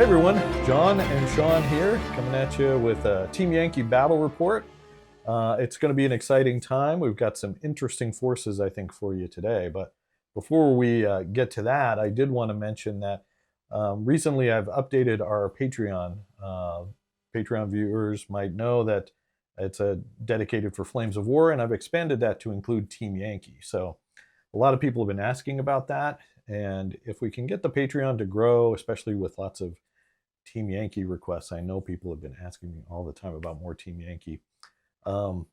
Hey everyone, Jon and Sean here, coming at you with a Team Yankee Battle Report. It's going to be an exciting time. We've got some interesting forces, I think, for you today. But before we get to that, I did want to mention that recently I've updated our Patreon. Patreon viewers might know that it's dedicated for Flames of War, and I've expanded that to include Team Yankee. So a lot of people have been asking about that. And if we can get the Patreon to grow, especially with lots of Team Yankee requests, I know people have been asking me all the time about more Team Yankee. The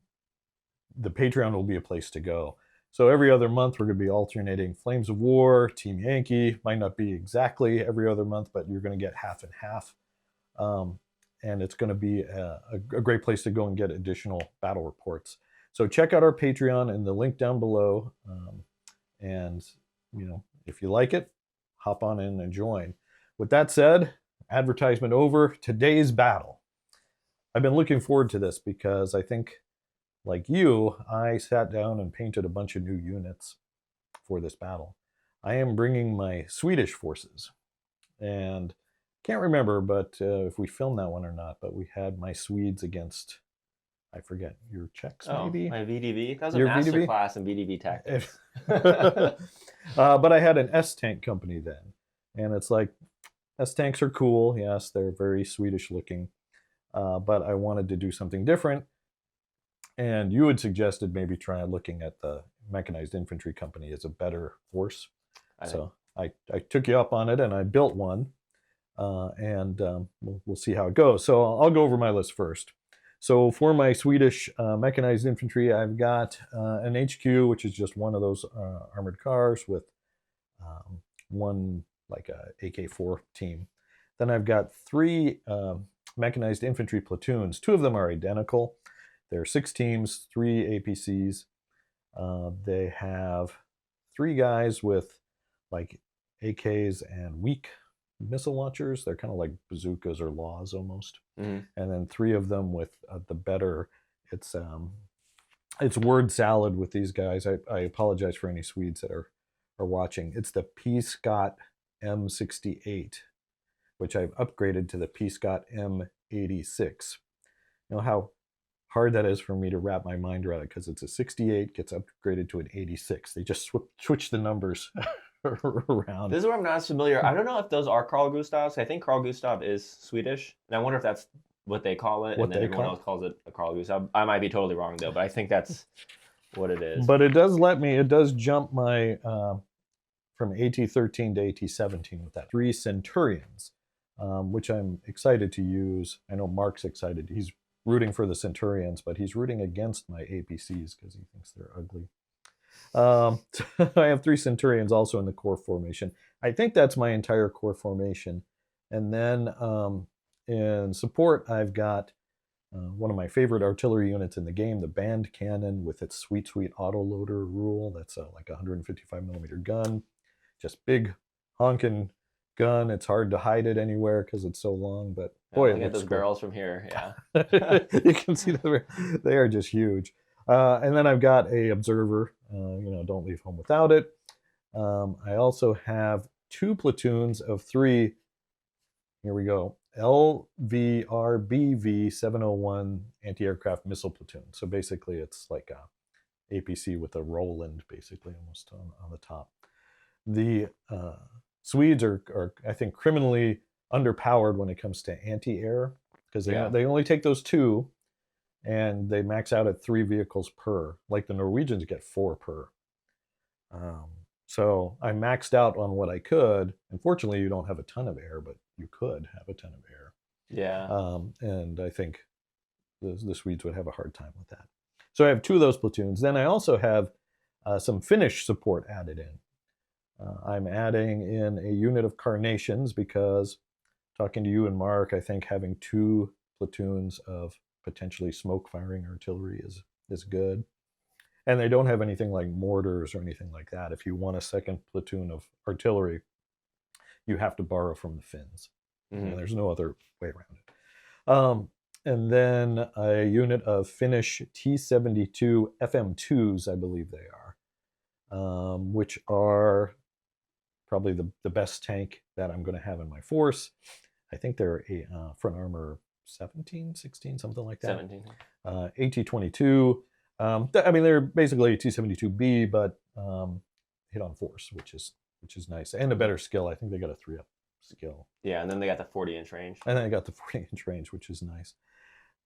Patreon will be a place to go. So every other month, we're going to be alternating Flames of War, Team Yankee. Might not be exactly every other month, but you're going to get half and half. And it's going to be a great place to go and get additional battle reports. So check out our Patreon in the link down below. And, you know, if you like it, hop on in and join. With that said, advertisement over. Today's battle. I've been looking forward to this because I think, like you, I sat down and painted a bunch of new units for this battle. I am bringing my Swedish forces. And can't remember, but if we filmed that one or not, but we had my Swedes against, I forget, your Czechs maybe? My VDV. That was a Your master VDV? class in VDV tactics. But I had an S-Tank company then. And it's like, S-Tanks are cool. Yes, they're very Swedish looking. But I wanted to do something different. And you had suggested maybe try looking at the mechanized infantry company as a better force. So I took you up on it and I built one. We'll see how it goes. So I'll go over my list first. So for my Swedish mechanized infantry, I've got an HQ, which is just one of those armored cars with one like a AK-4 team. Then I've got three mechanized infantry platoons. Two of them are identical. There are 6 teams, 3 APCs. They have 3 guys with like AKs and weak missile launchers. They're kind of like bazookas or laws almost. And then 3 of them with the better. It's word salad with these guys. I apologize for any Swedes that are watching. It's the P-Scott M68, which I've upgraded to the P-Scott M86. You know how hard that is for me to wrap my mind around it, because it's a 68 gets upgraded to an 86. They just switch the numbers around. This is where I'm not as familiar. I don't know if those are Carl Gustavs. I think Carl Gustav is Swedish, and I wonder if that's what they call it, and then everyone else calls it a Carl Gustav. I might be totally wrong though, but I think that's what it is. But it does jump my from AT-13 to AT-17 with that. 3 Centurions, which I'm excited to use. I know Mark's excited. He's rooting for the Centurions, but he's rooting against my APCs because he thinks they're ugly. I have 3 Centurions also in the core formation. I think that's my entire core formation. And then in support, I've got one of my favorite artillery units in the game, the Band Cannon with its sweet autoloader rule. That's like a 155 millimeter gun. Just big honking gun. It's hard to hide it anywhere because it's so long, but boy, look at those barrels from here. Yeah. You can see they are just huge. And then I've got a observer, don't leave home without it. I also have 2 platoons of 3, here we go, LVRBV 701 anti-aircraft missile platoon. So basically it's like a APC with a Roland basically almost on the top. The Swedes are, I think, criminally underpowered when it comes to anti-air, because they only take those 2, and they max out at 3 vehicles per. Like the Norwegians get 4 per. So I maxed out on what I could. Unfortunately, you don't have a ton of air, but you could have a ton of air. Yeah. And I think the Swedes would have a hard time with that. So I have 2 of those platoons. Then I also have some Finnish support added in. I'm adding in a unit of Carnations because, talking to you and Mark, I think having 2 platoons of potentially smoke-firing artillery is good. And they don't have anything like mortars or anything like that. If you want a second platoon of artillery, you have to borrow from the Finns. There's no other way around it. And then a unit of Finnish T-72 FM2s, I believe they are, which are probably the best tank that I'm going to have in my force. I think they're a front armor 17, 16, something like that. 17. AT-22. I mean, they're basically a T-72B, but hit on force, which is nice, and a better skill. I think they got a 3-up skill. Yeah, and then they got the 40-inch range. And then they got the 40-inch range, which is nice.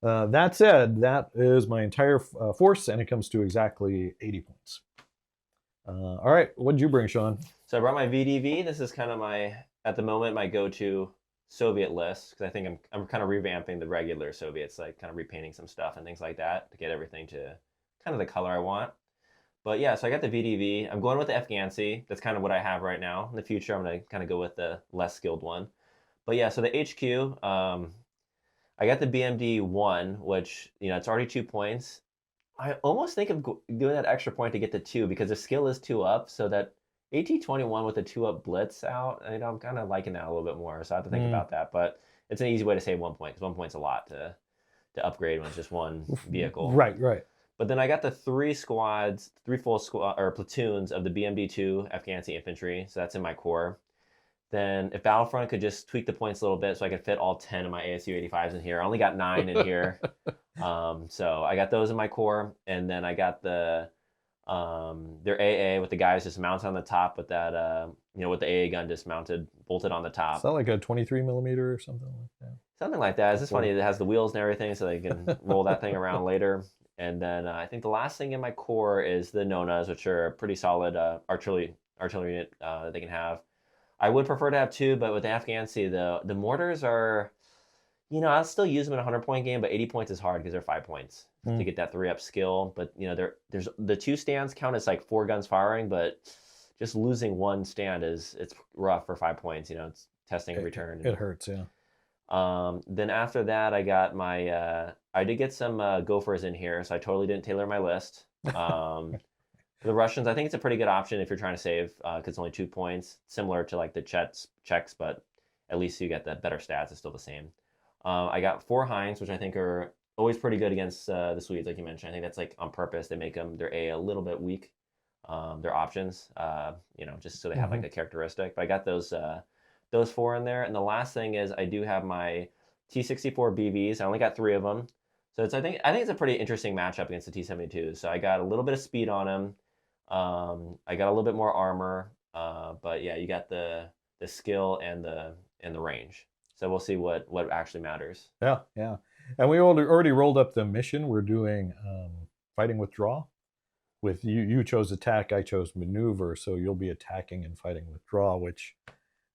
That said, that is my entire force, and it comes to exactly 80 points. All right, what did you bring, Sean? So I brought my VDV. This is kind of at the moment, my go-to Soviet list, because I think I'm kind of revamping the regular Soviets, like kind of repainting some stuff and things like that to get everything to kind of the color I want. But yeah, so I got the VDV. I'm going with the Afghansi. That's kind of what I have right now. In the future, I'm going to kind of go with the less skilled one. But yeah, so the HQ, I got the BMD-1, which, it's already 2 points. I almost think of doing that extra point to get the 2 because the skill is 2 up, so that AT-21 with the 2-up blitz out, I'm kind of liking that a little bit more, so I have to think about that. But it's an easy way to save 1 point, because 1 point's a lot to upgrade when it's just one vehicle. Right. But then I got the 3 full squad or platoons of the BMD-2 Afghansi infantry, so that's in my core. Then if Battlefront could just tweak the points a little bit so I could fit all 10 of my ASU 85s in here. I only got 9 in here. So I got those in my core. And then I got their AA with the guys just mounted on the top with that, with the AA gun just bolted on the top. Is that like a 23 millimeter or something like that? Something like that. It's just funny. It has the wheels and everything so they can roll that thing around later. And then I think the last thing in my core is the Nonas, which are a pretty solid artillery unit that they can have. I would prefer to have 2, but with the Afghansi, the mortars are, I'll still use them in a 100-point game, but 80 points is hard because they're 5 points to get that 3-up skill. But, there's the 2 stands count as like 4 guns firing, but just losing 1 stand it's rough for 5 points. It's testing and return. It hurts, yeah. Then after that, I got I did get some Gophers in here, so I totally didn't tailor my list. The Russians, I think it's a pretty good option if you're trying to save, because it's only 2 points, similar to like the Czechs, but at least you get the better stats. It's still the same. I got 4 Hinds, which I think are always pretty good against the Swedes, like you mentioned. I think that's like on purpose. They make them their a little bit weak, their options, just so they have like a characteristic. But I got those 4 in there. And the last thing is I do have my T-64 BVs. I only got 3 of them. So I think it's a pretty interesting matchup against the T-72s. So I got a little bit of speed on them. I got a little bit more armor, but yeah, you got the skill and the range. So we'll see what actually matters. Yeah. And we already rolled up the mission. We're doing fighting withdraw. With you chose attack, I chose maneuver. So you'll be attacking and fighting withdraw, which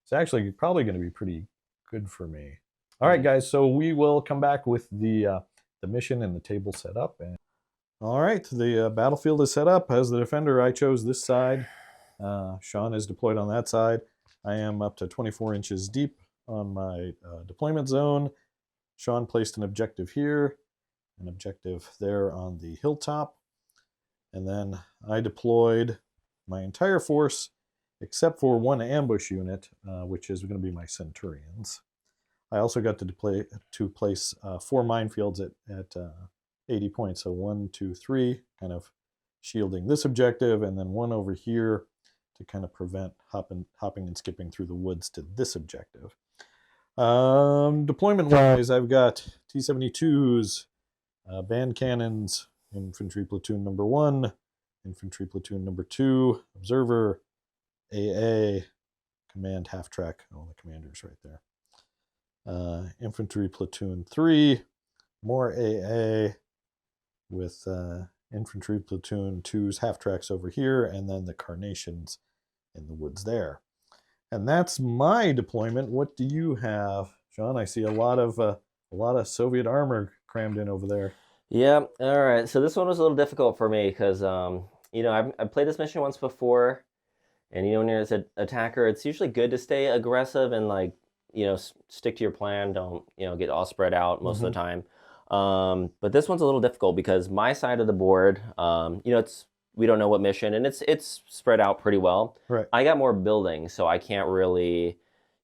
is actually probably going to be pretty good for me. All right, guys. So we will come back with the mission and the table set up. And all right, the battlefield is set up. As the defender, I chose this side. Sean is deployed on that side. I am up to 24 inches deep on my deployment zone. Sean placed an objective here, an objective there on the hilltop. And then I deployed my entire force, except for 1 ambush unit, which is going to be my Centurions. I also got to place 4 minefields at 80 points. So 1, 2, 3, kind of shielding this objective, and then 1 over here to kind of prevent hopping and skipping through the woods to this objective. Deployment-wise, I've got T-72s, band cannons, infantry platoon number 1, infantry platoon number 2, observer, AA, command half-track, all the commanders right there. Infantry platoon 3, more AA, with infantry platoon 2's half-tracks over here, and then the carnations in the woods there. And that's my deployment. What do you have, John? I see a lot of Soviet armor crammed in over there. Yeah. All right. So this one was a little difficult for me because I've played this mission once before, and when you're as an attacker, it's usually good to stay aggressive and stick to your plan. Don't get all spread out most of the time. But this one's a little difficult because my side of the board, we don't know what mission, and it's spread out pretty well. Right. I got more buildings, so I can't really,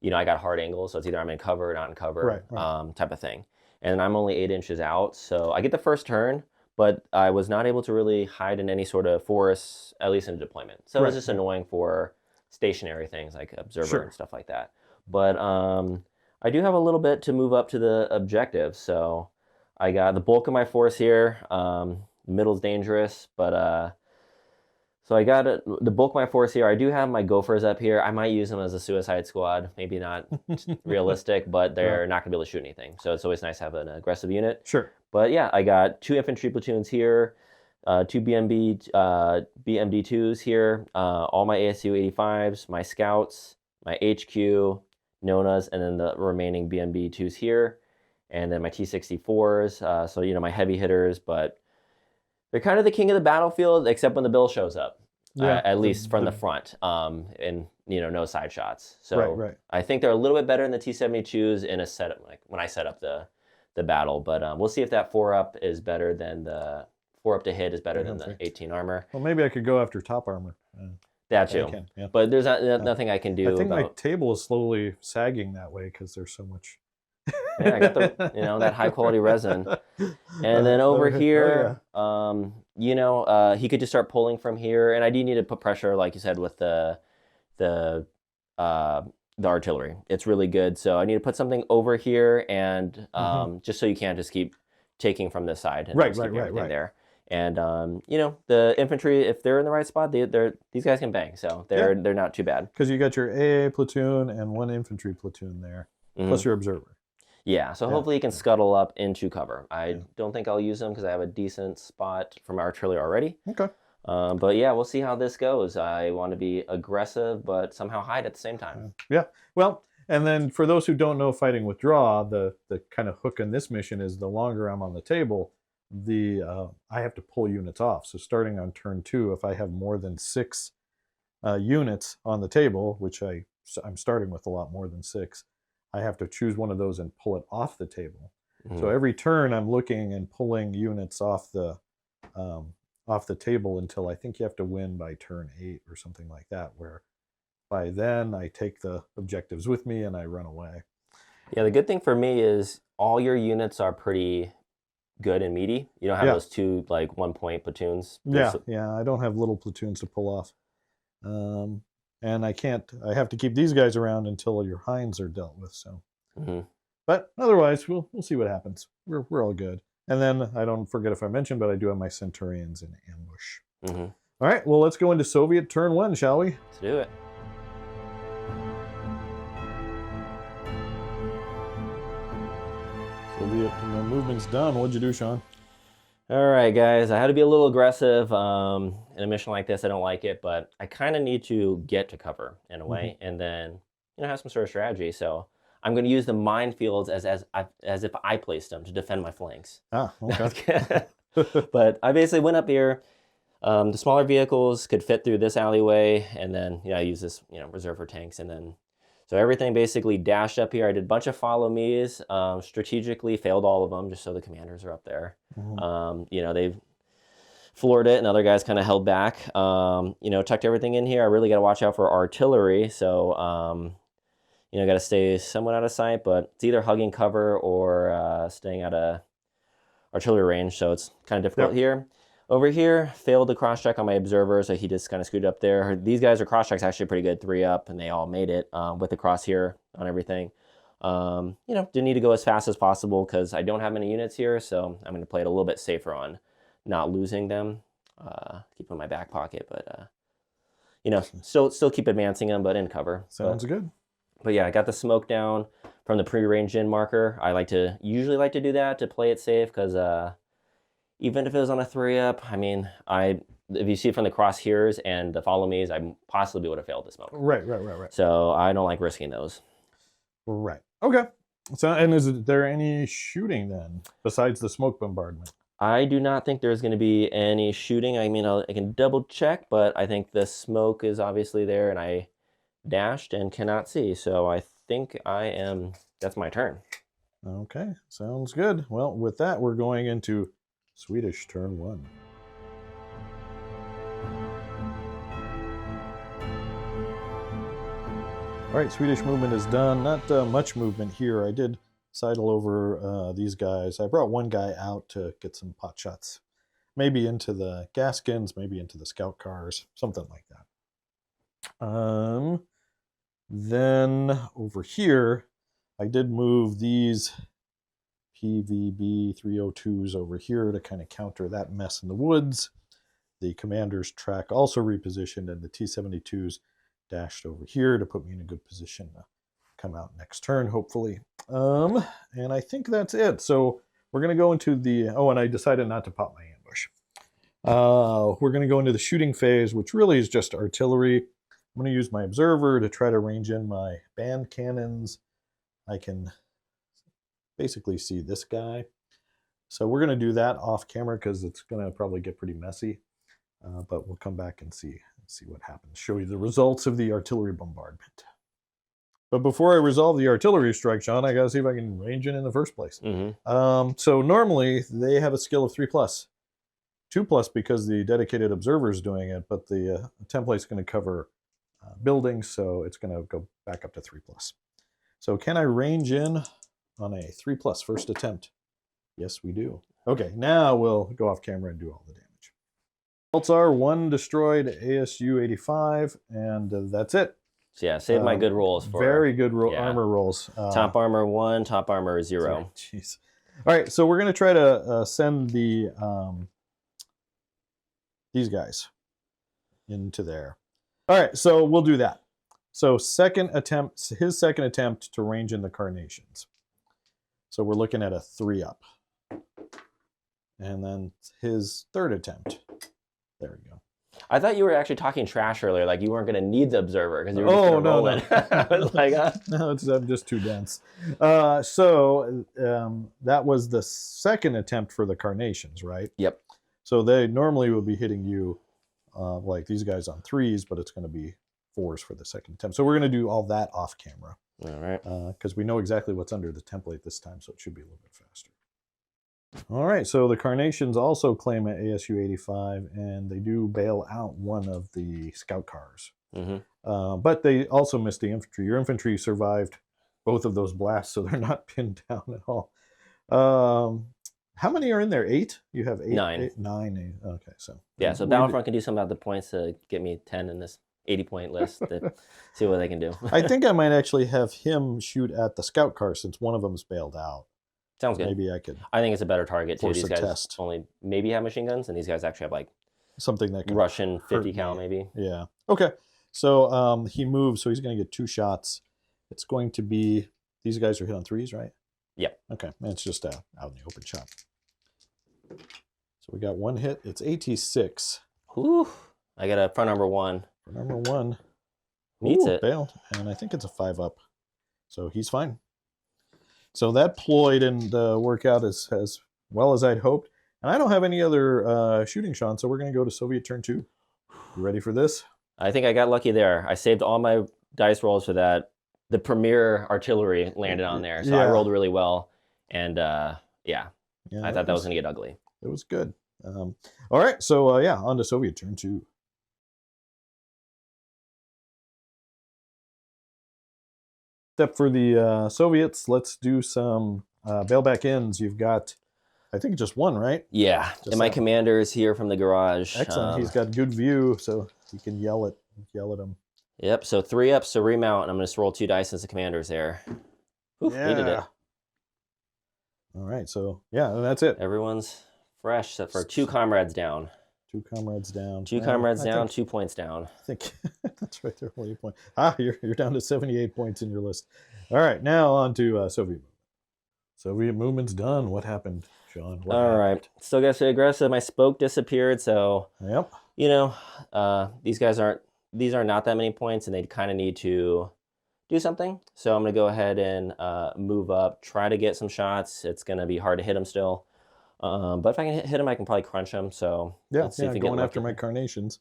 I got hard angles, so it's either I'm in cover or not in cover, right. Type of thing. And I'm only 8 inches out, so I get the first turn, but I was not able to really hide in any sort of forest, at least in deployment. So it was just annoying for stationary things like observer and stuff like that. But I do have a little bit to move up to the objective, so I got the bulk of my force here. Middle's dangerous, but so I got the bulk of my force here. I do have my gophers up here. I might use them as a suicide squad. Maybe not realistic, but they're not going to be able to shoot anything. So it's always nice to have an aggressive unit. Sure. But yeah, I got 2 infantry platoons here, 2 BMD2s here, all my ASU 85s, my scouts, my HQ, Nonas, and then the remaining BMB2s here, and then my T-64s. So, my heavy hitters, but they're kind of the king of the battlefield, except when the bill shows up, at least from the front, and, no side shots. So right. I think they're a little bit better than the T-72s in a setup, like when I set up the battle, but we'll see if that 4-up is better than the 4-up to hit is better than the 18 armor. Well, maybe I could go after top armor. That too. Yeah. But there's nothing I can do. I think my table is slowly sagging that way because there's so much. Yeah, I got the that high quality resin, and then over here, he could just start pulling from here, and I do need to put pressure, like you said, with the artillery. It's really good, so I need to put something over here, and just so you can't just keep taking from this side. And right. There. And the infantry, if they're in the right spot, these guys can bang, so they're not too bad. Because you got your AA platoon and 1 infantry platoon there, plus your observer. Yeah, so hopefully you can scuttle up into cover. I don't think I'll use them because I have a decent spot from artillery already. Okay. But yeah, we'll see how this goes. I want to be aggressive, but somehow hide at the same time. Yeah. Well, and then for those who don't know fighting with draw, the kind of hook in this mission is the longer I'm on the table, I have to pull units off. So starting on turn 2, if I have more than 6 units on the table, which I'm starting with a lot more than 6, I have to choose one of those and pull it off the table. So every turn I'm looking and pulling units off the table until I think you have to win by turn 8 or something like that, where by then I take the objectives with me and I run away. Yeah, the good thing for me is all your units are pretty good and meaty. You don't have those 2 like 1-point platoons. Yeah, I don't have little platoons to pull off. And I have to keep these guys around until your hinds are dealt with. So, but otherwise, we'll see what happens. We're all good. And then I don't forget if I mentioned, but I do have my Centurions in ambush. All right, well, let's go into Soviet turn 1, shall we? Let's do it. Soviet movement's done. What'd you do, Sean? All right, guys, I had to be a little aggressive. In a mission like this, I don't like it, but I kind of need to get to cover in a way, and then have some sort of strategy. So I'm going to use the minefields as if I placed them to defend my flanks. Okay. But I basically went up here. The smaller vehicles could fit through this alleyway, and then I use this reserve for tanks, and then so everything basically dashed up here. I did a bunch of follow me's, strategically failed all of them just so the commanders are up there. They've floored it and other guys kind of held back. Tucked everything in here. I really got to watch out for artillery. So, got to stay somewhat out of sight, but it's either hugging cover or staying out of artillery range. So it's kind of difficult here. Over here, failed the cross-check on my observer, so he just kind of screwed up there. These guys are cross-checks actually pretty good, 3-up, and they all made it with the cross here on everything. Didn't need to go as fast as possible because I don't have many units here, so I'm going to play it a little bit safer on not losing them. Keep them in my back pocket, but, still keep advancing them, but in cover. Sounds good. But yeah, I got the smoke down from the pre-ranged in marker. I usually like to do that to play it safe because even if it was on a 3-up, if you see it from the crosshairs and the follow me's, I possibly would have failed the smoke. Right. So I don't like risking those. Right. Okay. So, and is there any shooting then besides the smoke bombardment? I do not think there's going to be any shooting. I can double check, but I think the smoke is obviously there, and I dashed and cannot see. So I think that's my turn. Okay. Sounds good. Well, with that, we're going into Swedish turn 1. All right, Swedish movement is done. Not much movement here. I did sidle over these guys. I brought one guy out to get some pot shots. Maybe into the Gaskins, maybe into the scout cars, something like that. Then over here, I did move these PVB 302s over here to kind of counter that mess in the woods. The commander's track also repositioned, and the T-72s dashed over here to put me in a good position to come out next turn, hopefully. And I think that's it. So we're going to go into the... Oh, and I decided not to pop my ambush. We're going to go into the shooting phase, which really is just artillery. I'm going to use my observer to try to range in my band cannons. I can basically see this guy. So we're going to do that off camera because it's going to probably get pretty messy. But we'll come back and see what happens. Show you the results of the artillery bombardment. But before I resolve the artillery strike, Sean, I got to see if I can range in the first place. So normally they have a skill of 3+. 2+ because the dedicated observer is doing it, but the template's going to cover buildings, so it's going to go back up to 3+. So can I range in on a 3+ first attempt? Yes, we do. Okay, now we'll go off camera and do all the damage. Results are 1 destroyed ASU-85, and that's it. So yeah, save my good rolls for very good armor rolls. Top armor 1, top armor 0. Jeez. All right, so we're going to try to send the these guys into there. All right, so we'll do that. So his second attempt to range in the carnations. So we're looking at a 3-up. And then his third attempt. There we go. I thought you were actually talking trash earlier, like you weren't going to need the observer because you were just going to roll it. I was like, no, I'm just too dense. So that was the second attempt for the carnations, right? Yep. So they normally would be hitting you like these guys on 3s, but it's going to be 4s for the second attempt. So we're going to do all that off camera. All right. Because we know exactly what's under the template this time, so it should be a little bit faster. All right, so the carnations also claim an ASU-85, and they do bail out one of the scout cars. But they also missed the infantry. Your infantry survived both of those blasts, so they're not pinned down at all. How many are in there? 8? You have 8? 9. 9. Okay, so... Yeah, so Battlefront can do something about the points to get me 10 in this 80-point list to see what they can do. I think I might actually have him shoot at the scout car since one of them's bailed out. Sounds good. Maybe I could... I think it's a better target, too. These guys test. only maybe have machine guns, and these guys actually have, like, something that can Russian 50 cal, maybe. Yeah. Okay. So he moves, so he's going to get 2 shots. It's going to be... These guys are hit on 3s, right? Yeah. Okay. And it's just out in the open shot. So we got 1 hit. It's AT6. Whew. I got a front number 1. For number 1. Needs it. Bailed. And I think it's a 5-up. So he's fine. So that ploy didn't work out as well as I'd hoped. And I don't have any other shooting, Sean, so we're going to go to Soviet turn 2. You ready for this? I think I got lucky there. I saved all my dice rolls for that. The premier artillery landed on there, so I rolled really well. And yeah, I thought that was going to get ugly. It was good. All right, so yeah, on to Soviet turn 2. Step for the Soviets. Let's do some bailback ins. You've got, I think, just 1, right? Yeah, and my commander is here from the garage. Excellent. He's got good view, so he can yell at him. Yep. So 3 ups to remount, and I'm going to roll 2 dice as the commander's there. Oof, needed it. All right. So yeah, and that's it. Everyone's fresh, except for 2 comrades down. 2 comrades down. 2 comrades down. 2 points down. I think that's right there. 20 points. You're down to 78 points in your list. All right. Now on to Soviet movement. Soviet movement's done. What happened, Sean? All right. Still got to stay aggressive. My spoke disappeared, so yep. You know, these are not that many points, and they kind of need to do something. So I'm going to go ahead and move up, try to get some shots. It's going to be hard to hit them still. But if I can hit them, I can probably crunch them. So let's see if we going after my carnations.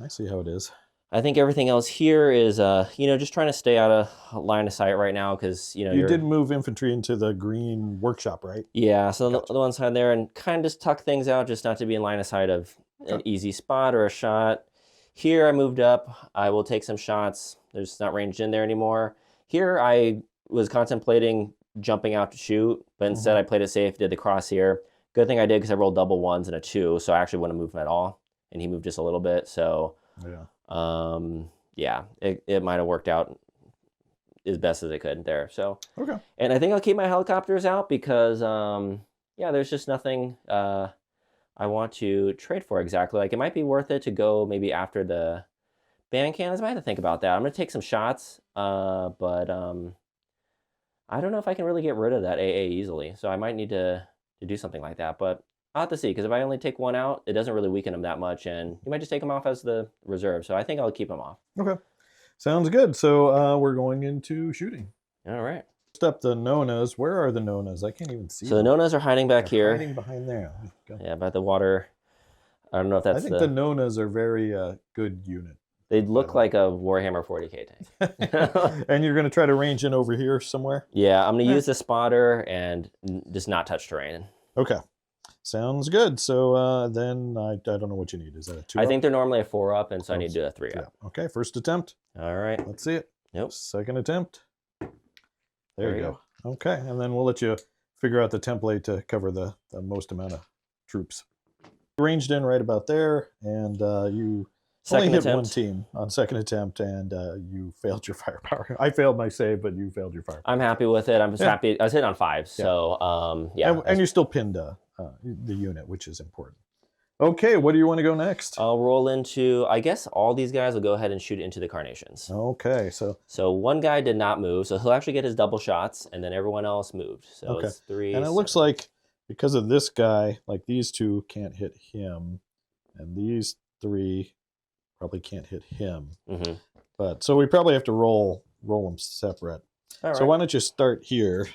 I see how it is. I think everything else here is, just trying to stay out of line of sight right now because, you did move infantry into the green workshop, right? Yeah, so the one side there and kind of just tuck things out just not to be in line of sight of an easy spot or a shot. Here I moved up. I will take some shots. There's not ranged in there anymore. Here I was contemplating jumping out to shoot, but instead I played it safe, did the cross here. Good thing I did because I rolled double 1s and a 2, so I actually wouldn't move him at all. And he moved just a little bit, so... Yeah. It might have worked out as best as I could there. So Okay. and I think I'll keep my helicopters out because yeah, there's just nothing I want to trade for exactly. Like it might be worth it to go maybe after the band cannons. I might have to think about that. I'm gonna take some shots, but I don't know if I can really get rid of that AA easily. So I might need to do something like that. But I'll have to see, because if I only take one out, it doesn't really weaken them that much, and you might just take them off as the reserve. So I think I'll keep them off. Okay. Sounds good. So we're going into shooting. All right. First up, the Nonas. Where are the Nonas? I can't even see So the them. Nonas are hiding back They're here. hiding behind there. Yeah, by the water. I don't know if that's I think the Nonas are very good unit. They look like a Warhammer 40K tank. And you're going to try to range in over here somewhere? Yeah, I'm going to use the spotter and just not touch terrain. Okay. Sounds good. So then I don't know what you need. Is that a 2 I up? think they're normally a 4 up, and so I need to do a 3 up. Okay, first attempt. All right. Let's see it. Nope. Second attempt. There you go. Okay, and then we'll let you figure out the template to cover the most amount of troops. Ranged in right about there, and you only hit one team on second attempt, and you failed your firepower. I failed my save, but you failed your firepower. I'm happy with it. I'm just happy. I was hit on 5, so yeah. And you still pinned the unit, which is important. Okay, what do you want to go next? I'll roll into, I guess all these guys will go ahead and shoot into the Carnations. Okay, so one guy did not move, so he'll actually get his double shots, and then everyone else moved. So it's 3. And it looks like because of this guy, like these 2 can't hit him, and these 3 probably can't hit him. Mm-hmm. But so we probably have to roll them separate. All right. So why don't you start here?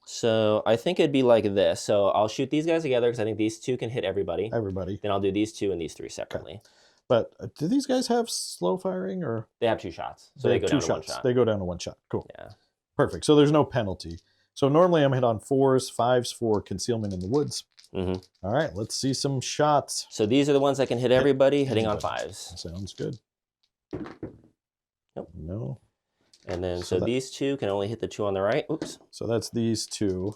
So I think it'd be like this. So I'll shoot these guys together because I think these 2 can hit everybody. Then I'll do these 2 and these 3 separately. Okay. But do these guys have slow firing, or they have 2 shots? So they go down to 1 shot. They go down to 1 shot. Cool. Yeah. Perfect. So there's no penalty. So normally I'm hit on 4s, 5s for concealment in the woods. Mm-hmm. All right, let's see some shots. So these are the ones that can hit everybody, hitting on 5s. Sounds good. Nope. No. And then so these 2 can only hit the 2 on the right. Oops. So that's these 2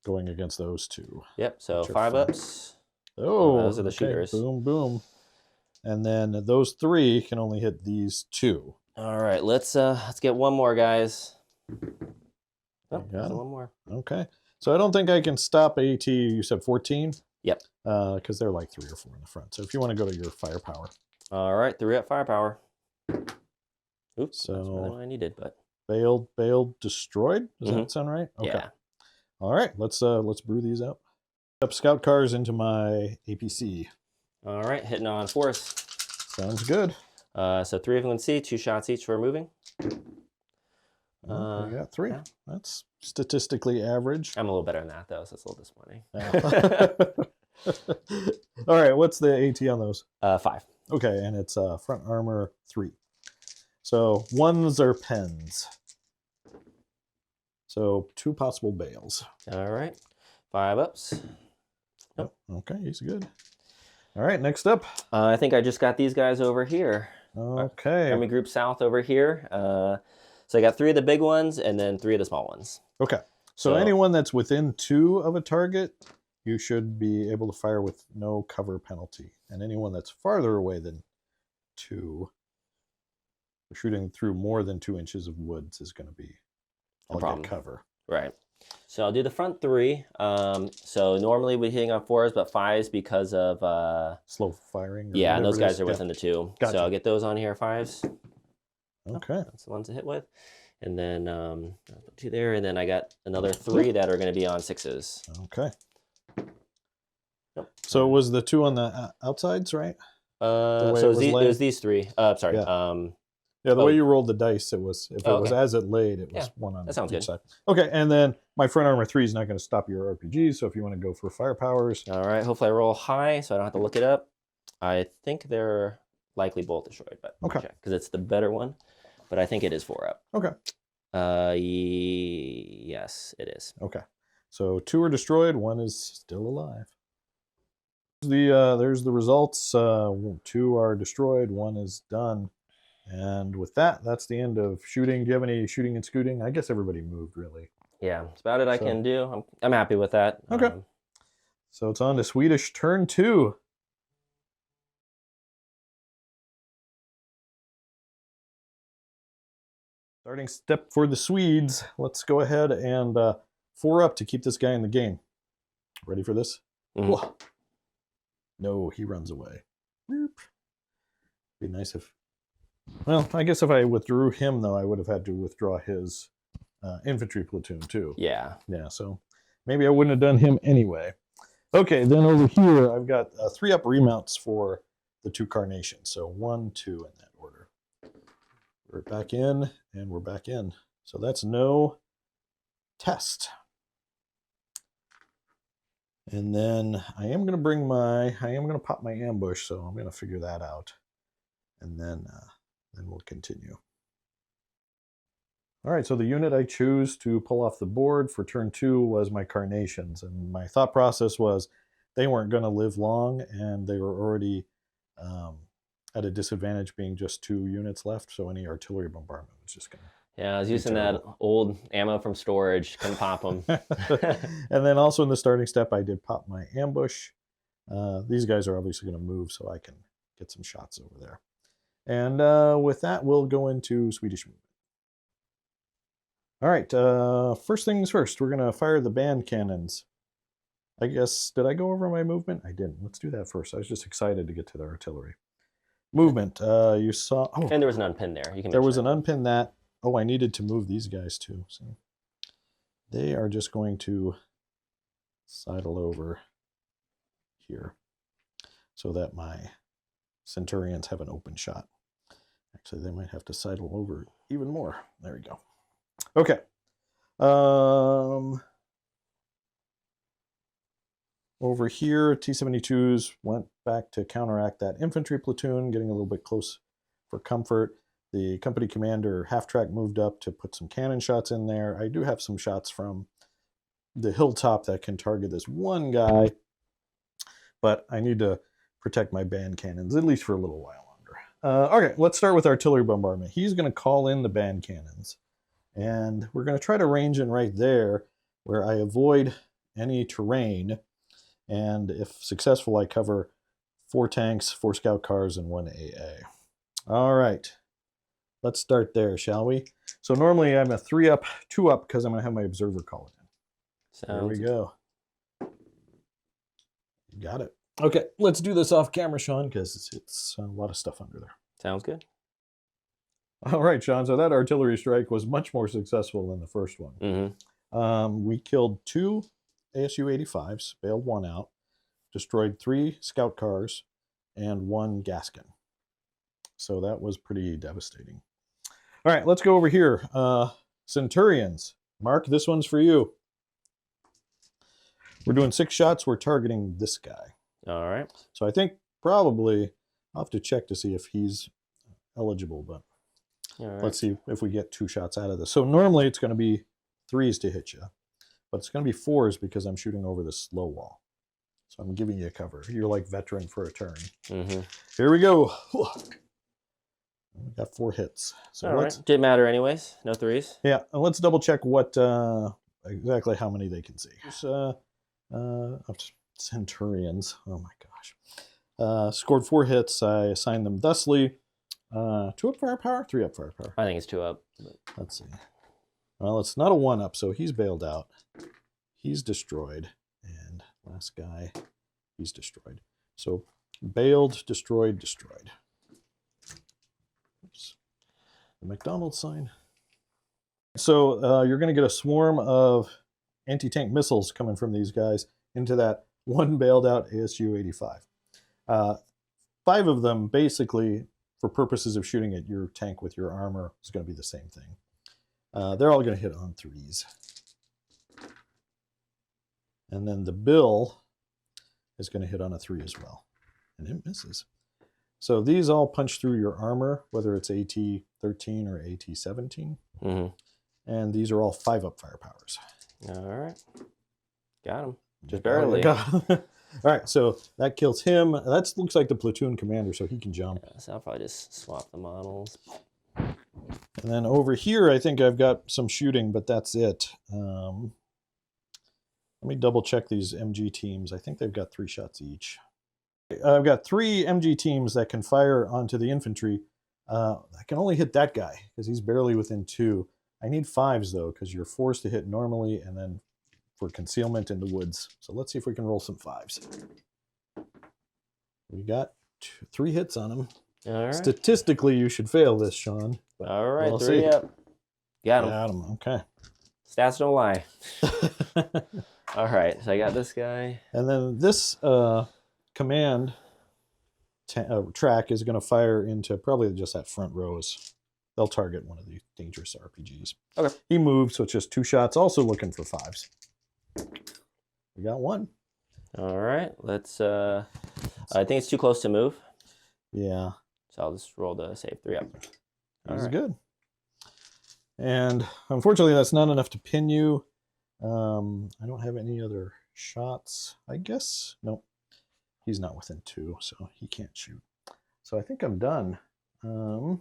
going against those 2. Yep. So 5 ups. Oh, those are the shooters. Boom, boom. And then those 3 can only hit these 2. All right, let's get one more, guys. Oh, there's one more. Okay. So I don't think I can stop AT. You said 14? Yep. Because they're like 3 or 4 in the front. So if you want to go to your firepower. All right, 3 up firepower. Oops, so that's really what I needed, but bailed, destroyed. Does that sound right? Okay. Yeah. All right, let's brew these out. Up scout cars into my APC. All right, hitting on 4s. Sounds good. So 3 of them can see, 2 shots each for moving. We got 3. Yeah. That's statistically average. I'm a little better than that, though, so it's a little disappointing. All right, what's the AT on those? 5. Okay, and it's front armor 3. So 1s are pens. So 2 possible bails. All right, 5 ups. Nope. Okay, he's good. All right, next up. I think I just got these guys over here. Okay. Army group south over here. So I got 3 of the big ones and then 3 of the small ones. Okay. So anyone that's within 2 of a target, you should be able to fire with no cover penalty. And anyone that's farther away than 2, shooting through more than 2 inches of woods is going to be a problem. Cover. Right. So I'll do the front 3. So normally we're hitting on 4s, but 5s because of slow firing. Yeah, and those guys are within the 2. Gotcha. So I'll get those on here, 5s. Okay. Oh, that's the ones to hit with. And then I'll put 2 there, and then I got another 3 that are going to be on 6s. Okay. Nope. So was the 2 on the outsides, right? So it was these 3. Sorry. Yeah. The way you rolled the dice, it was if it was as it laid, it was 1 on each side. Okay, and then my front armor 3 is not going to stop your RPG. So if you want to go for firepowers, all right. Hopefully I roll high, so I don't have to look it up. I think they're likely bolt destroyed, but okay, because it's the better one. But I think it is 4 up. Okay. Yes, it is. Okay. So 2 are destroyed, 1 is still alive. There's the results. 2 are destroyed, 1 is done. And with that, that's the end of shooting. Do you have any shooting and scooting? I guess everybody moved, really. Yeah, it's about it I can do. I'm happy with that. Okay. So it's on to Swedish turn 2. Starting step for the Swedes. Let's go ahead and 4 up to keep this guy in the game. Ready for this? Mhm. No, he runs away. Be nice if... Well, I guess if I withdrew him, though, I would have had to withdraw his infantry platoon, too. Yeah. Yeah, so maybe I wouldn't have done him anyway. Okay, then over here, I've got 3 up remounts for the 2 carnations. So 1, 2 in that order. We're back in, and we're back in. So that's no test. And then I am going to pop my ambush, so I'm going to figure that out. And then we'll continue. All right, so the unit I choose to pull off the board for turn 2 was my carnations. And my thought process was they weren't going to live long, and they were already at a disadvantage being just 2 units left, so any artillery bombardment was just going to... Yeah, I was using that old ammo from storage. Couldn't pop them. And then also in the starting step, I did pop my ambush. These guys are obviously going to move, so I can get some shots over there. And with that, we'll go into Swedish movement. All right, first things first, we're going to fire the band cannons. I guess, did I go over my movement? I didn't. Let's do that first. I was just excited to get to the artillery. Movement, you saw... Oh, and there was an unpin there. There was an unpin that... Oh, I needed to move these guys too. So they are just going to sidle over here so that my Centurions have an open shot. Actually, they might have to sidle over even more. There we go. Okay. Over here, T-72s went back to counteract that infantry platoon, getting a little bit close for comfort. The company commander half-track moved up to put some cannon shots in there. I do have some shots from the hilltop that can target this one guy, but I need to protect my band cannons, at least for a little while longer. Okay, let's start with artillery bombardment. He's going to call in the band cannons, and we're going to try to range in right there where I avoid any terrain. And if successful, I cover 4 tanks, 4 scout cars, and 1 AA. All right, let's start there, shall we? So normally I'm a 3 up, 2 up, because I'm going to have my observer call it in. There we go. You got it. Okay, let's do this off camera, Sean, because it's a lot of stuff under there. Sounds good. All right, Sean, so that artillery strike was much more successful than the first one. Mm-hmm. We killed 2 ASU-85s, bailed 1 out, destroyed 3 scout cars, and 1 Gaskin. So that was pretty devastating. All right, let's go over here. Centurions. Mark, this one's for you. We're doing 6 shots. We're targeting this guy. All right. So I think probably I'll have to check to see if he's eligible, but let's see if we get 2 shots out of this. So normally it's going to be 3s to hit you, but it's going to be 4s because I'm shooting over this slow wall. So I'm giving you a cover. You're like veteran for a turn. Mm-hmm. Here we go. We got 4 hits. So all right. Didn't matter anyways. No 3s. Yeah, and let's double check what exactly how many they can see. Centurions. Oh my gosh. Scored 4 hits. I assigned them thusly. 2 up firepower, 3 up firepower. I think it's 2 up. But... Let's see. Well, it's not a 1 up, so he's bailed out. He's destroyed. And last guy, he's destroyed. So bailed, destroyed, destroyed. Oops. The McDonald's sign. So you're going to get a swarm of anti-tank missiles coming from these guys into that 1 bailed out ASU-85. 5 of them, basically, for purposes of shooting at your tank with your armor, is going to be the same thing. They're all going to hit on 3s. And then the bill is going to hit on a 3 as well. And it misses. So these all punch through your armor, whether it's AT-13 or AT-17. Mm-hmm. And these are all 5 up firepowers. All right. Got him. Just barely. All right, so that kills him. That looks like the platoon commander, so he can jump. Yeah, so I'll probably just swap the models. And then over here, I think I've got some shooting, but that's it. Let me double check these MG teams. I think they've got 3 shots each. I've got 3 MG teams that can fire onto the infantry I can only hit that guy because he's barely within 2. I need 5s, though, because you're forced to hit normally and then for concealment in the woods. So let's see if we can roll some 5s. We got 3 hits on him. All right. Statistically, you should fail this, Sean. All right, we'll 3 see. up. Got him. Got him. Okay. Stats don't lie. All right, so I got this guy. And then this command track is going to fire into probably just that front rows. They'll target one of the dangerous RPGs. Okay. He moved, so it's just 2 shots. Also looking for 5s. We got 1. All right, let's. I think it's too close to move. Yeah. So I'll just roll the save. 3 up. That's good. And unfortunately, that's not enough to pin you. I don't have any other shots, I guess. Nope. He's not within 2, so he can't shoot. So I think I'm done. And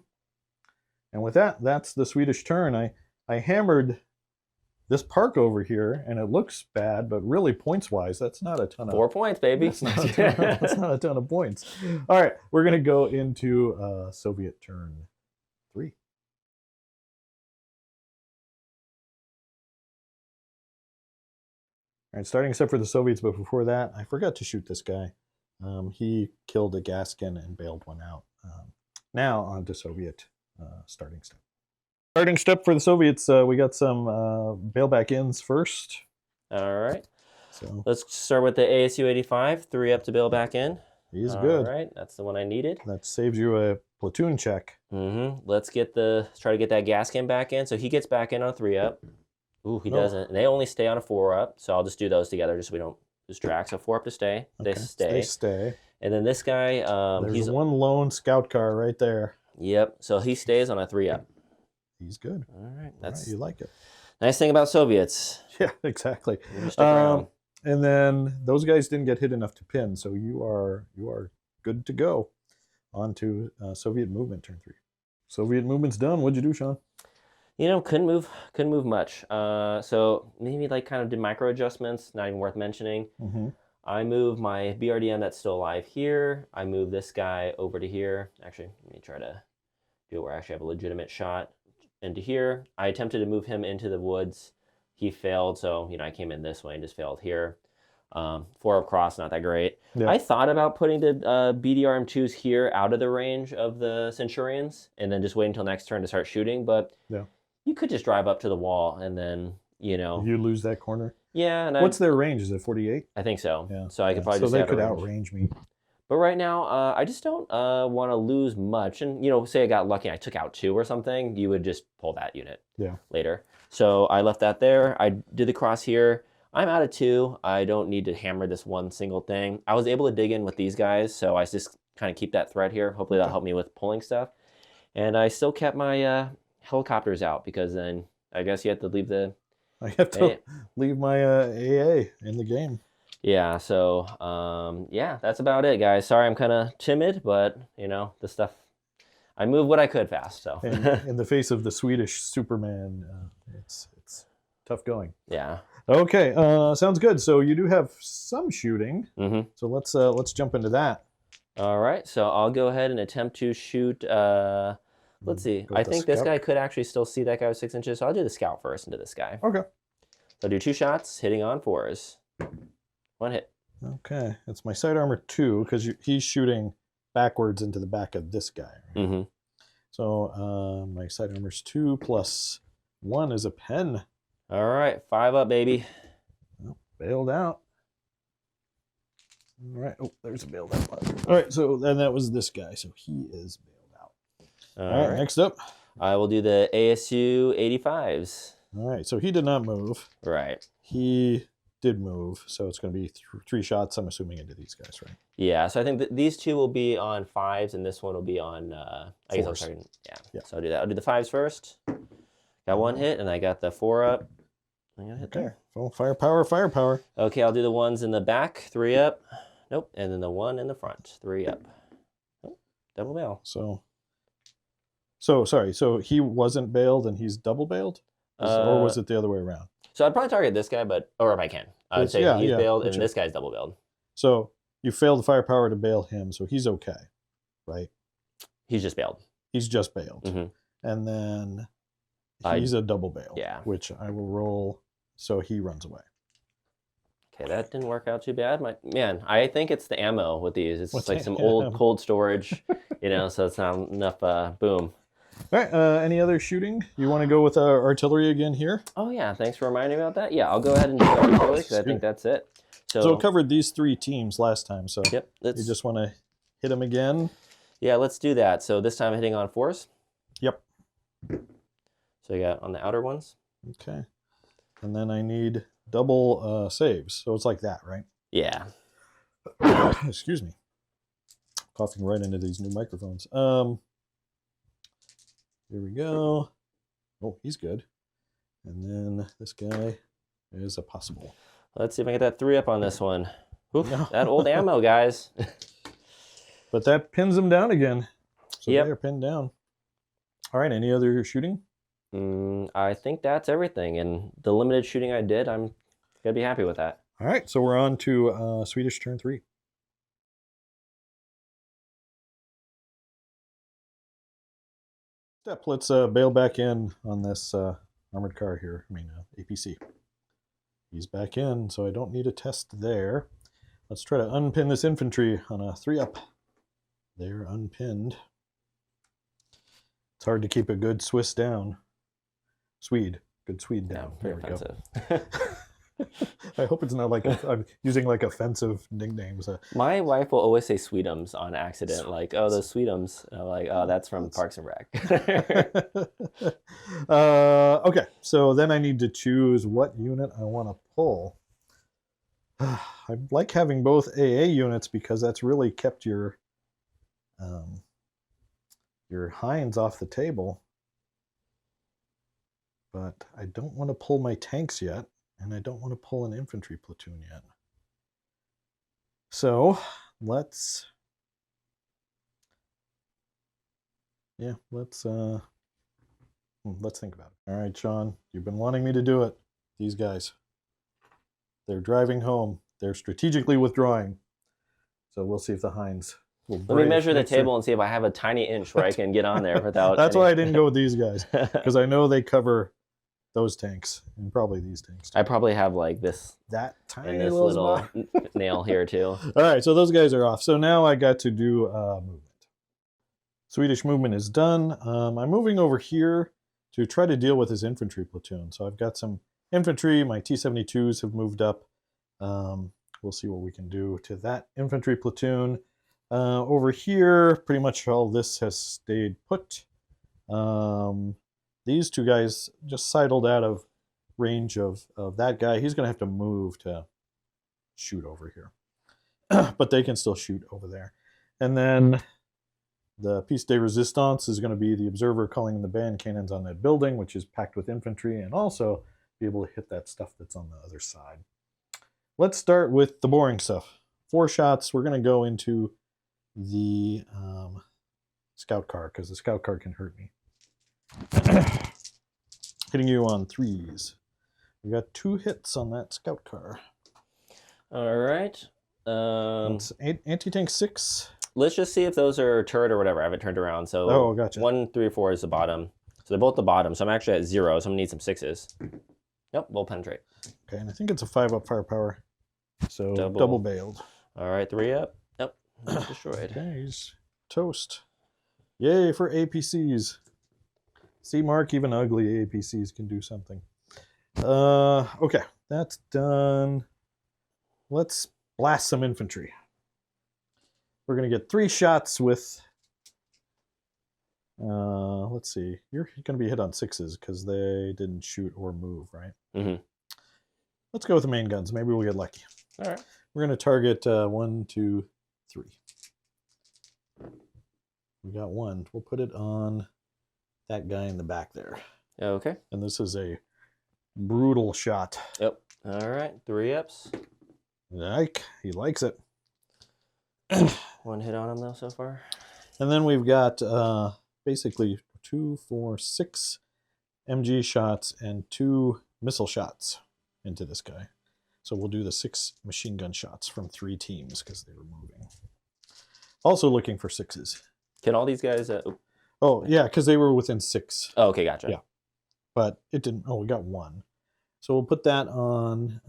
with that, that's the Swedish turn. I hammered this park over here, and it looks bad, but really points-wise, that's not a ton of... 4 points, baby. That's not a ton of points. All right, we're going to go into Soviet turn 3. All right, starting except for the Soviets, but before that, I forgot to shoot this guy. He killed a Gaskin and bailed one out. Now on to Soviet starting step. Starting step for the Soviets, we got some bail back ins first. All right. So let's start with the ASU 85. 3 up to bail back in. He's good. All right, that's the one I needed. That saves you a platoon check. Let's try to get that Gaskin back in. So he gets back in on 3 up. Ooh, he doesn't. And they only stay on a 4 up, so I'll just do those together just so we don't lose track. So 4 up to stay. Okay. They stay. And then this guy, he's one lone scout car right there. Yep. So he stays on a 3 up. He's good. All right. That's you like it. Nice thing about Soviets. Yeah, exactly. Stick around. And then those guys didn't get hit enough to pin, so you are good to go. On to Soviet movement turn 3. Soviet movement's done. What'd you do, Sean? Couldn't move much. So maybe kind of did micro adjustments, not even worth mentioning. I moved my BRDM that's still alive here. I moved this guy over to here. Actually, let me try to do it where I actually have a legitimate shot into here. I attempted to move him into the woods. He failed, so I came in this way and just failed here. 4 up cross, not that great. Yeah. I thought about putting the BDRM2s here out of the range of the Centurions and then just wait until next turn to start shooting, but you could just drive up to the wall and then, You lose that corner? Yeah. And what's their range? Is it 48? I think so. Yeah. So I could probably just they could outrange me. But right now, I just don't want to lose much. And, say I got lucky and I took out 2 or something, you would just pull that unit later. So I left that there. I did the cross here. I'm out of 2. I don't need to hammer this one single thing. I was able to dig in with these guys, so I just kind of keep that thread here. Hopefully that'll help me with pulling stuff. And I still kept my helicopters out because then I guess you have to leave the... I have to leave my AA in the game. Yeah, so, that's about it, guys. Sorry I'm kind of timid, but, the stuff... I moved what I could fast, so... in the face of the Swedish Superman, it's tough going. Yeah. Okay, sounds good. So you do have some shooting. So let's jump into that. All right, so I'll go ahead and attempt to shoot... let's see. I think this guy could actually still see that guy with 6 inches, so I'll do the scout first into this guy. Okay. So I'll do 2 shots, hitting on 4s. 1 hit. Okay, it's my side armor 2 because he's shooting backwards into the back of this guy. Right? So my side armor's 2 plus 1 is a pen. All right, 5 up, baby. Oh, bailed out. All right. Oh, there's a bailed out one. All right, so then that was this guy. So he is bailed out. All right, next up. I will do the ASU 85s. All right, so he did not move. Right. He did move, so it's going to be 3 shots, I'm assuming, into these guys, right? Yeah, so I think these 2 will be on 5s, and this one will be on, I guess I'll start, So I'll do that. I'll do the 5s first. Got 1 hit, and I got the 4 up. I got a hit there. Oh, firepower. Okay, I'll do the ones in the back, 3 up. Nope, and then the 1 in the front, 3 up. Oh, double bail. So sorry, so he wasn't bailed and he's double bailed? Or was it the other way around? So I'd probably target this guy, or if I can. I would say he's bailed and this guy's double bailed. So you failed the firepower to bail him, so he's okay, right? He's just bailed. He's just bailed. And then he's a double bail, which I will roll, so he runs away. Okay, that didn't work out too bad. Man, I think it's the ammo with these. It's just like some old cold storage, you know, so it's not enough boom. All right, any other shooting? You want to go with artillery again here? Oh, yeah, thanks for reminding me about that. Yeah, I'll go ahead and do artillery because I think that's it. So it covered these 3 teams last time, so you just want to hit them again? Yeah, let's do that. So this time hitting on 4s? Yep. So you got on the outer ones? Okay. And then I need double saves, so it's like that, right? Yeah. Excuse me. Coughing right into these new microphones. Here we go. Oh, he's good. And then this guy is a possible. Let's see if I get that 3 up on this one. Oof, no. That old ammo, guys. But that pins them down again. So they're pinned down. All right, any other shooting? I think that's everything. And the limited shooting I did, I'm going to be happy with that. All right, so we're on to Swedish turn 3. Let's bail back in on this armored car here. APC. He's back in, so I don't need a test there. Let's try to unpin this infantry on a 3-up. They're unpinned. It's hard to keep a good Swiss down. Good Swede down. Yeah, very offensive. I hope it's not like I'm using like offensive nicknames. My wife will always say Sweetums on accident, like, oh, those Sweetums. I'm like, oh, that's from Parks and Rec. Okay, so then I need to choose what unit I want to pull. I like having both AA units because that's really kept your Hinds off the table. But I don't want to pull my tanks yet. And I don't want to pull an infantry platoon yet. So let's think about it. All right, Sean, you've been wanting me to do it. These guys, they're driving home. They're strategically withdrawing. So we'll see if the Hinds will break. Let me measure the table and see if I have a tiny inch where I can get on there without. That's why I didn't go with these guys, because I know they cover those tanks and probably these tanks too. I probably have like that tiny and this little nail here too. All right, so those guys are off. So now I got to do movement. Swedish movement is done. I'm moving over here to try to deal with his infantry platoon. So I've got some infantry. My T-72s have moved up. We'll see what we can do to that infantry platoon. Over here, pretty much all this has stayed put. These 2 guys just sidled out of range of that guy. He's going to have to move to shoot over here. But they can still shoot over there. And then the piece de resistance is going to be the observer calling in the band cannons on that building, which is packed with infantry, and also be able to hit that stuff that's on the other side. Let's start with the boring stuff. 4 shots. We're going to go into the scout car, because the scout car can hurt me. Hitting you on 3s. We got 2 hits on that scout car. All right. It's anti-tank 6. Let's just see if those are turret or whatever. I haven't turned around. So gotcha. 1, 3, 4 is the bottom. So they're both the bottom. So I'm actually at 0. So I'm gonna need some 6s. Yep, we'll penetrate. Okay, and I think it's a 5-up firepower. So double bailed. All right, 3 up. Yep, destroyed. Okay, he's toast. Yay for APCs. See, Mark, even ugly APCs can do something. Okay, that's done. Let's blast some infantry. We're going to get 3 shots with... let's see. You're going to be hit on 6s because they didn't shoot or move, right? Mm-hmm. Let's go with the main guns. Maybe we'll get lucky. All right. We're going to target 1, 2, 3. We got 1. We'll put it on that guy in the back there. Okay. And this is a brutal shot. Yep. All right. 3 ups. He likes it. 1 hit on him though so far. And then we've got basically 2, 4, 6 MG shots and 2 missile shots into this guy. So we'll do the 6 machine gun shots from 3 teams because they were moving. Also looking for 6s. Can all these guys... Oh, yeah, because they were within 6. Oh, okay, gotcha. Yeah. But it didn't. Oh, we got 1. So we'll put that on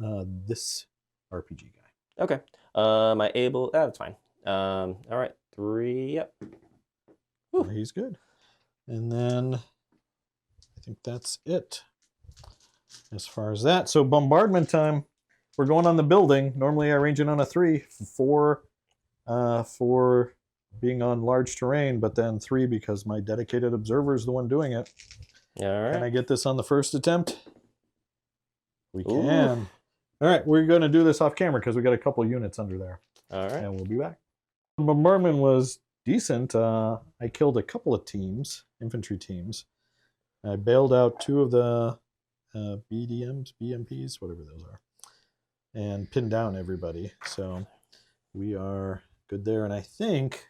this RPG guy. Okay. My able. That's fine. All right. 3. Yep. Well, he's good. And then I think that's it as far as that. So bombardment time. We're going on the building. Normally I range it on a 3 for being on large terrain, but then 3 because my dedicated observer is the one doing it. All right. Can I get this on the first attempt? We Ooh. can. All right, we're going to do this off camera because we got a couple units under there. All right. And we'll be back. Bombardment was decent. I killed a couple of teams, infantry teams. I bailed out 2 of the BDMs, BMPs, whatever those are, and pinned down everybody. So we are good there. And I think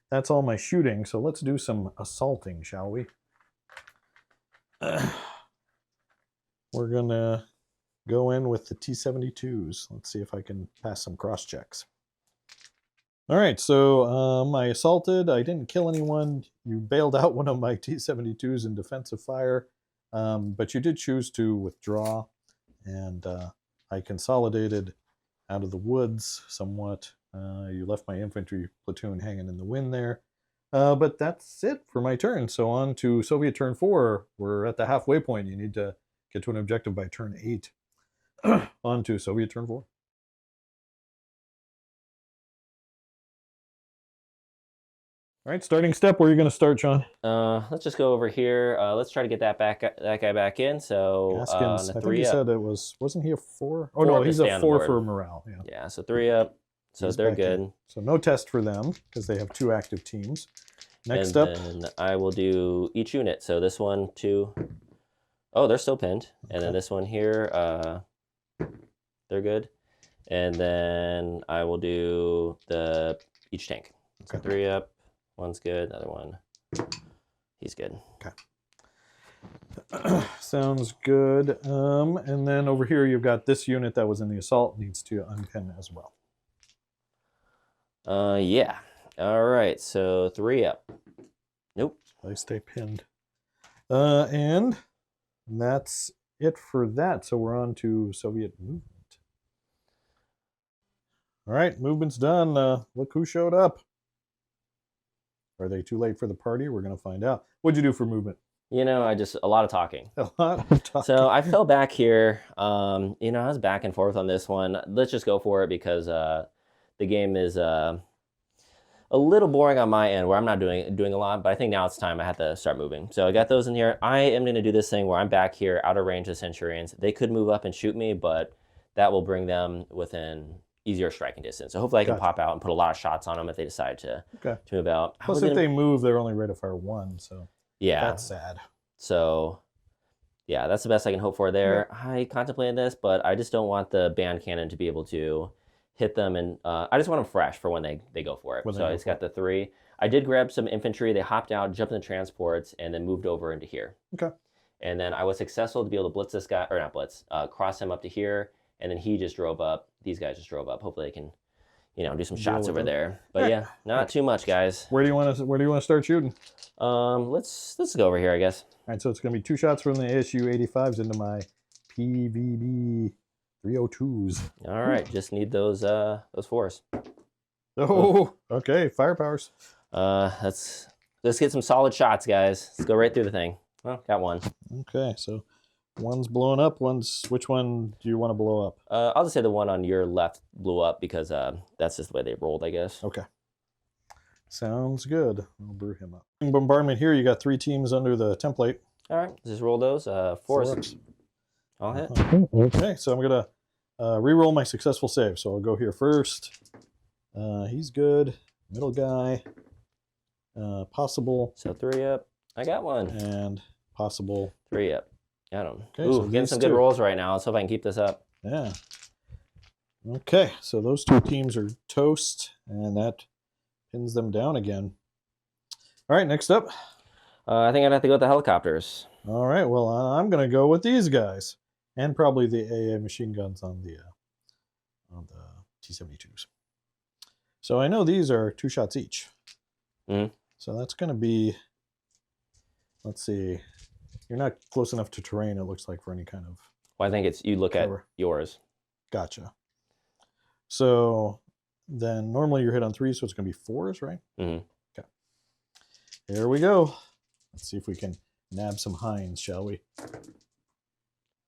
that's all my shooting. So let's do some assaulting, shall we? We're going to go in with the T-72s. Let's see if I can pass some cross checks. All right, so I assaulted. I didn't kill anyone. You bailed out one of my T-72s in defensive fire, but you did choose to withdraw, and I consolidated out of the woods somewhat. You left my infantry platoon hanging in the wind there. But that's it for my turn. So on to Soviet turn 4. We're at the halfway point. You need to get to an objective by turn 8. On to Soviet turn 4. All right, starting step. Where are you going to start, Jon? Let's just go over here. Let's try to get that guy back in. So Gaskins, I think he said it wasn't he a 4? Oh, 4 no, to he's stay a on the 4 board. for morale. Yeah. Yeah, so 3 up. So He's they're back good. in. So no test for them because they have 2 active teams. Next and up. then I will do each unit. So this one, 2. Oh, they're still pinned. And then this one here, they're good. And then I will do each tank. So 3 up. One's good. Another one. He's good. Okay. Sounds good. And then over here you've got this unit that was in the assault needs to unpin as well. Yeah. All right. So 3 up. Nope. They stay pinned. And that's it for that. So we're on to Soviet movement. All right, movement's done. Look who showed up. Are they too late for the party? We're going to find out. What'd you do for movement? You know, a lot of talking. A lot of talking. So I fell back here. You know, I was back and forth on this one. Let's just go for it because the game is a little boring on my end where I'm not doing a lot, but I think now it's time I have to start moving. So I got those in here. I am going to do this thing where I'm back here out of range of Centurions. They could move up and shoot me, but that will bring them within easier striking distance. So hopefully I can pop out and put a lot of shots on them if they decide to move out. Plus, if they move, they're only ready to fire 1, so yeah, that's sad. So yeah, that's the best I can hope for there. Yeah. I contemplated this, but I just don't want the band cannon to be able to hit them, and I just want them fresh for when they go for it. So I just got the 3. I did grab some infantry. They hopped out, jumped in the transports, and then moved over into here. Okay. And then I was successful to be able to blitz this guy, or not blitz, cross him up to here, and then he just drove up. These guys just drove up. Hopefully they can, you know, do some shots over there. But yeah, not too much, guys. Where do you want to start shooting? Let's go over here, I guess. All right, so it's going to be 2 shots from the ASU 85s into my PVB 302s. All right, just need those 4s. Oh, okay, firepowers. Let's get some solid shots, guys. Let's go right through the thing. Well, got one. Okay, so one's blowing up. Which one do you want to blow up? I'll just say the one on your left blew up because that's just the way they rolled, I guess. Okay. Sounds good. I'll brew him up. In bombardment here, you got 3 teams under the template. All right, just roll those. 4s. I'll hit. Okay, so I'm going to re-roll my successful save. So I'll go here first. He's good. Middle guy. Possible. So 3 up. I got one. And possible. 3 up. Got him. Okay, ooh, so getting some good rolls right now. Let's hope I can keep this up. Yeah. Okay, so those 2 teams are toast, and that pins them down again. All right, next up. I think I'd have to go with the helicopters. All right, well, I'm going to go with these guys, and probably the AA machine guns on the T-72s. So I know these are 2 shots each. Mm-hmm. So that's going to be let's see. You're not close enough to terrain, it looks like, for any kind of Well, I think it's, you look cover. at yours. Gotcha. So then normally you're hit on 3, so it's going to be 4s, right? Mm-hmm. Okay. Here we go. Let's see if we can nab some hinds, shall we?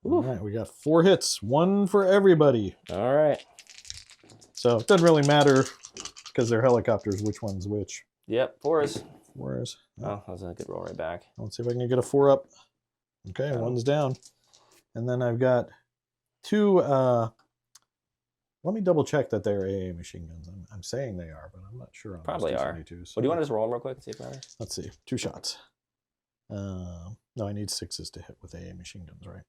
Ooh. All right, we got 4 hits, 1 for everybody. All right. So it doesn't really matter because they're helicopters, which one's which. Yep, 4s. 4s. Oh, that was a good roll right back. Let's see if I can get a 4 up. Okay, 1's down. And then I've got 2, let me double check that they're AA machine guns. I'm saying they are, but I'm not sure on Probably those are. T-72s. Well, do you want to just roll them real quick and see if it matters? Let's see, 2 shots. No, I need 6s to hit with AA machine guns, right?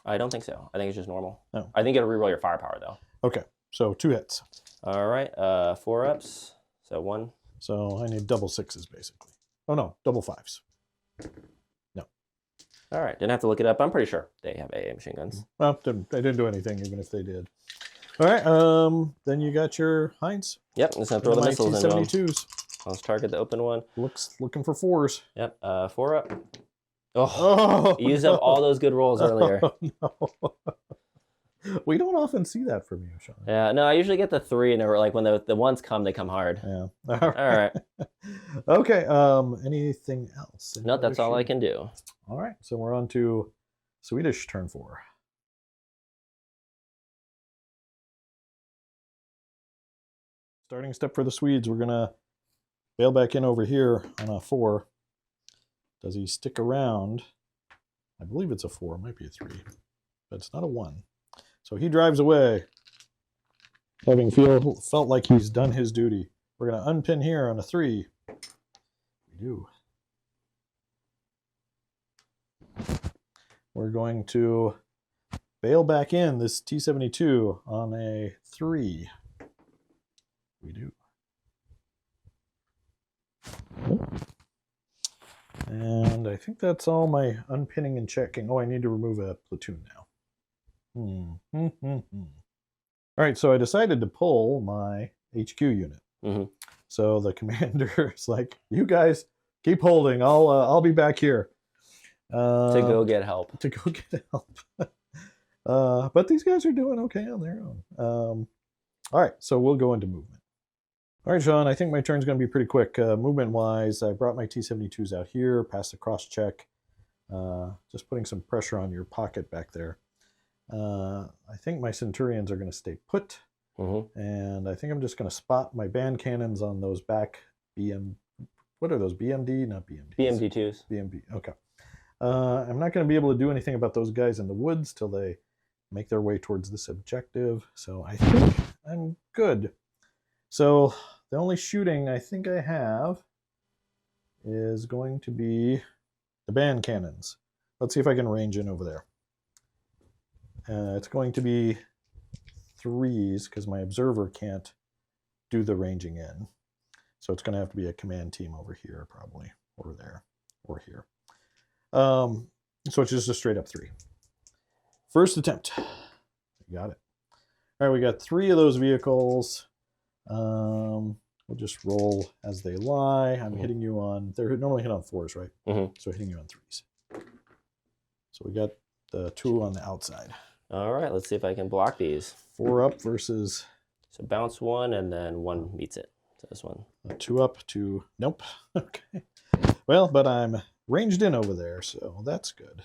I don't think so. I think it's just normal. No. I think you got to reroll your firepower, though. Okay, so 2 hits. All right, 4 ups. So 1. So I need double 6s, basically. Oh, no, double 5s. No. All right, didn't have to look it up. I'm pretty sure they have AA machine guns. Well, they didn't do anything, even if they did. All right, then you got your hinds. Yep, I'm just going to throw the missiles into them. T-72s. Let's target the open one. Looking for 4s. Yep, 4 up. Oh, you used up all those good rolls earlier. Oh, no. We don't often see that from you, Sean. Yeah, no, I usually get the 3, and like when the ones come, they come hard. Yeah. All right. Okay. Anything else? No, that's all I can do. All right. So we're on to Swedish turn 4. Starting step for the Swedes. We're gonna bail back in over here on a 4. Does he stick around? I believe it's a 4. It might be a 3, but it's not a 1. So he drives away, having felt like he's done his duty. We're going to unpin here on a 3. We do. We're going to bail back in this T-72 on a 3. We do. And I think that's all my unpinning and checking. Oh, I need to remove a platoon now. All right, so I decided to pull my HQ unit. Mm-hmm. So the commander is like, "You guys keep holding. I'll be back here To go get help. To go get help." But these guys are doing okay on their own. All right, so we'll go into movement. All right, Sean, I think my turn's going to be pretty quick. Movement-wise, I brought my T-72s out here, passed the cross-check, just putting some pressure on your pocket back there. I think my Centurions are going to stay put, and I think I'm just going to spot my band cannons on those back what are those, BMD? Not BMD. BMD2s. BMD, okay. I'm not going to be able to do anything about those guys in the woods till they make their way towards this objective, so I think I'm good. So the only shooting I think I have is going to be the band cannons. Let's see if I can range in over there. It's going to be 3s because my observer can't do the ranging in. So it's going to have to be a command team over here, probably, or there, or here. So it's just a straight up 3. First attempt. Got it. All right, we got 3 of those vehicles. We'll just roll as they lie. I'm hitting you on, they're normally hit on 4s, right? So hitting you on 3s. So we got the 2 on the outside. All right, let's see if I can block these. 4 up versus... So bounce 1, and then 1 meets it. So this one. 2 up, 2... Nope. Okay. Well, but I'm ranged in over there, so that's good.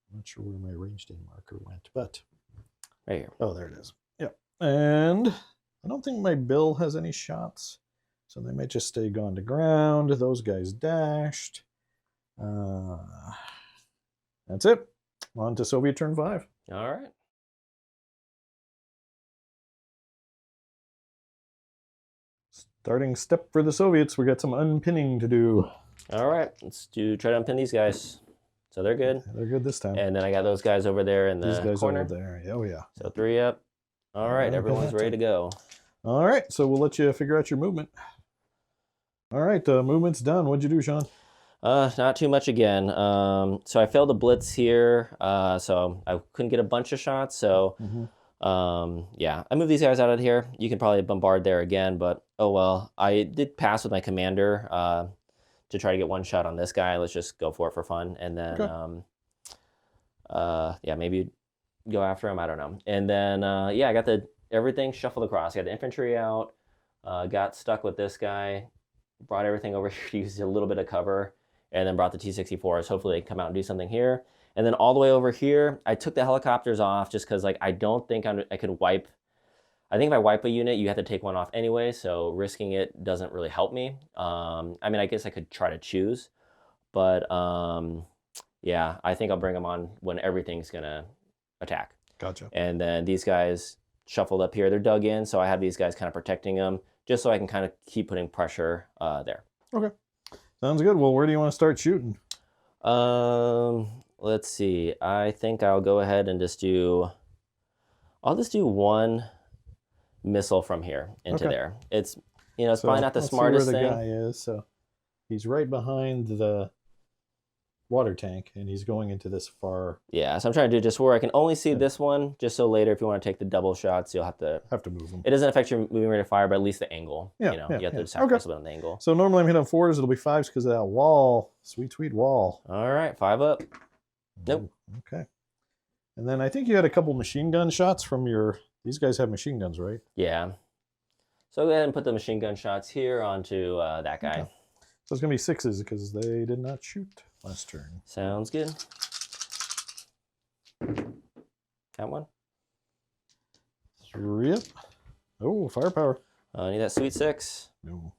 I'm not sure where my ranged in marker went, but... Right here. Oh, there it is. Yep. And I don't think my bill has any shots, so they might just stay gone to ground. Those guys dashed. That's it. On to Soviet turn 5. All right. Starting step for the Soviets. We got some unpinning to do. All right. Let's try to unpin these guys. So they're good. They're good this time. And then I got those guys over there in the corner. Over there. Oh, yeah. So 3 up. All right. Everyone's ready to go. All right. So we'll let you figure out your movement. All right. Movement's done. What'd you do, Sean? Not too much again. So I failed a blitz here. So I couldn't get a bunch of shots. So yeah, I moved these guys out of here. You can probably bombard there again, but oh well. I did pass with my commander. to try to get one shot on this guy. Let's just go for it for fun. And then, yeah, maybe go after him. I don't know. And then, yeah, I got everything shuffled across. I got the infantry out, got stuck with this guy, brought everything over here, used a little bit of cover, and then brought the T-64s. Hopefully they can come out and do something here. And then all the way over here, I took the helicopters off just because, like, I don't think I could wipe. I think if I wipe a unit, you have to take one off anyway, so risking it doesn't really help me. I mean, I guess I could try to choose, but yeah, I think I'll bring them on when everything's gonna attack. Gotcha. And then these guys shuffled up here. They're dug in, so I have these guys kind of protecting them, just so I can kind of keep putting pressure there. Okay, sounds good. Well, where do you want to start shooting? Let's see. I think I'll go ahead and I'll just do one missile from here into there. It's, you know, it's probably not the smartest thing. Let's see where the guy is. So he's right behind the water tank, and he's going into this far. Yeah, so I'm trying to do just where I can only see this one, just so later if you want to take the double shots, you'll have to move them. It doesn't affect your moving rate of fire, but at least the angle. Yeah, you know, you have to sacrifice a bit on the angle. So normally I'm hitting on 4s. It'll be 5s because of that wall. Sweet, sweet wall. All right, 5 up. Nope. Okay. And then I think you had a couple machine gun shots from your... These guys have machine guns, right? Yeah. So go ahead and put the machine gun shots here onto that guy. Okay. So it's going to be 6s because they did not shoot last turn. Sounds good. Got one. 3 up. Oh, firepower. I need that sweet 6. No.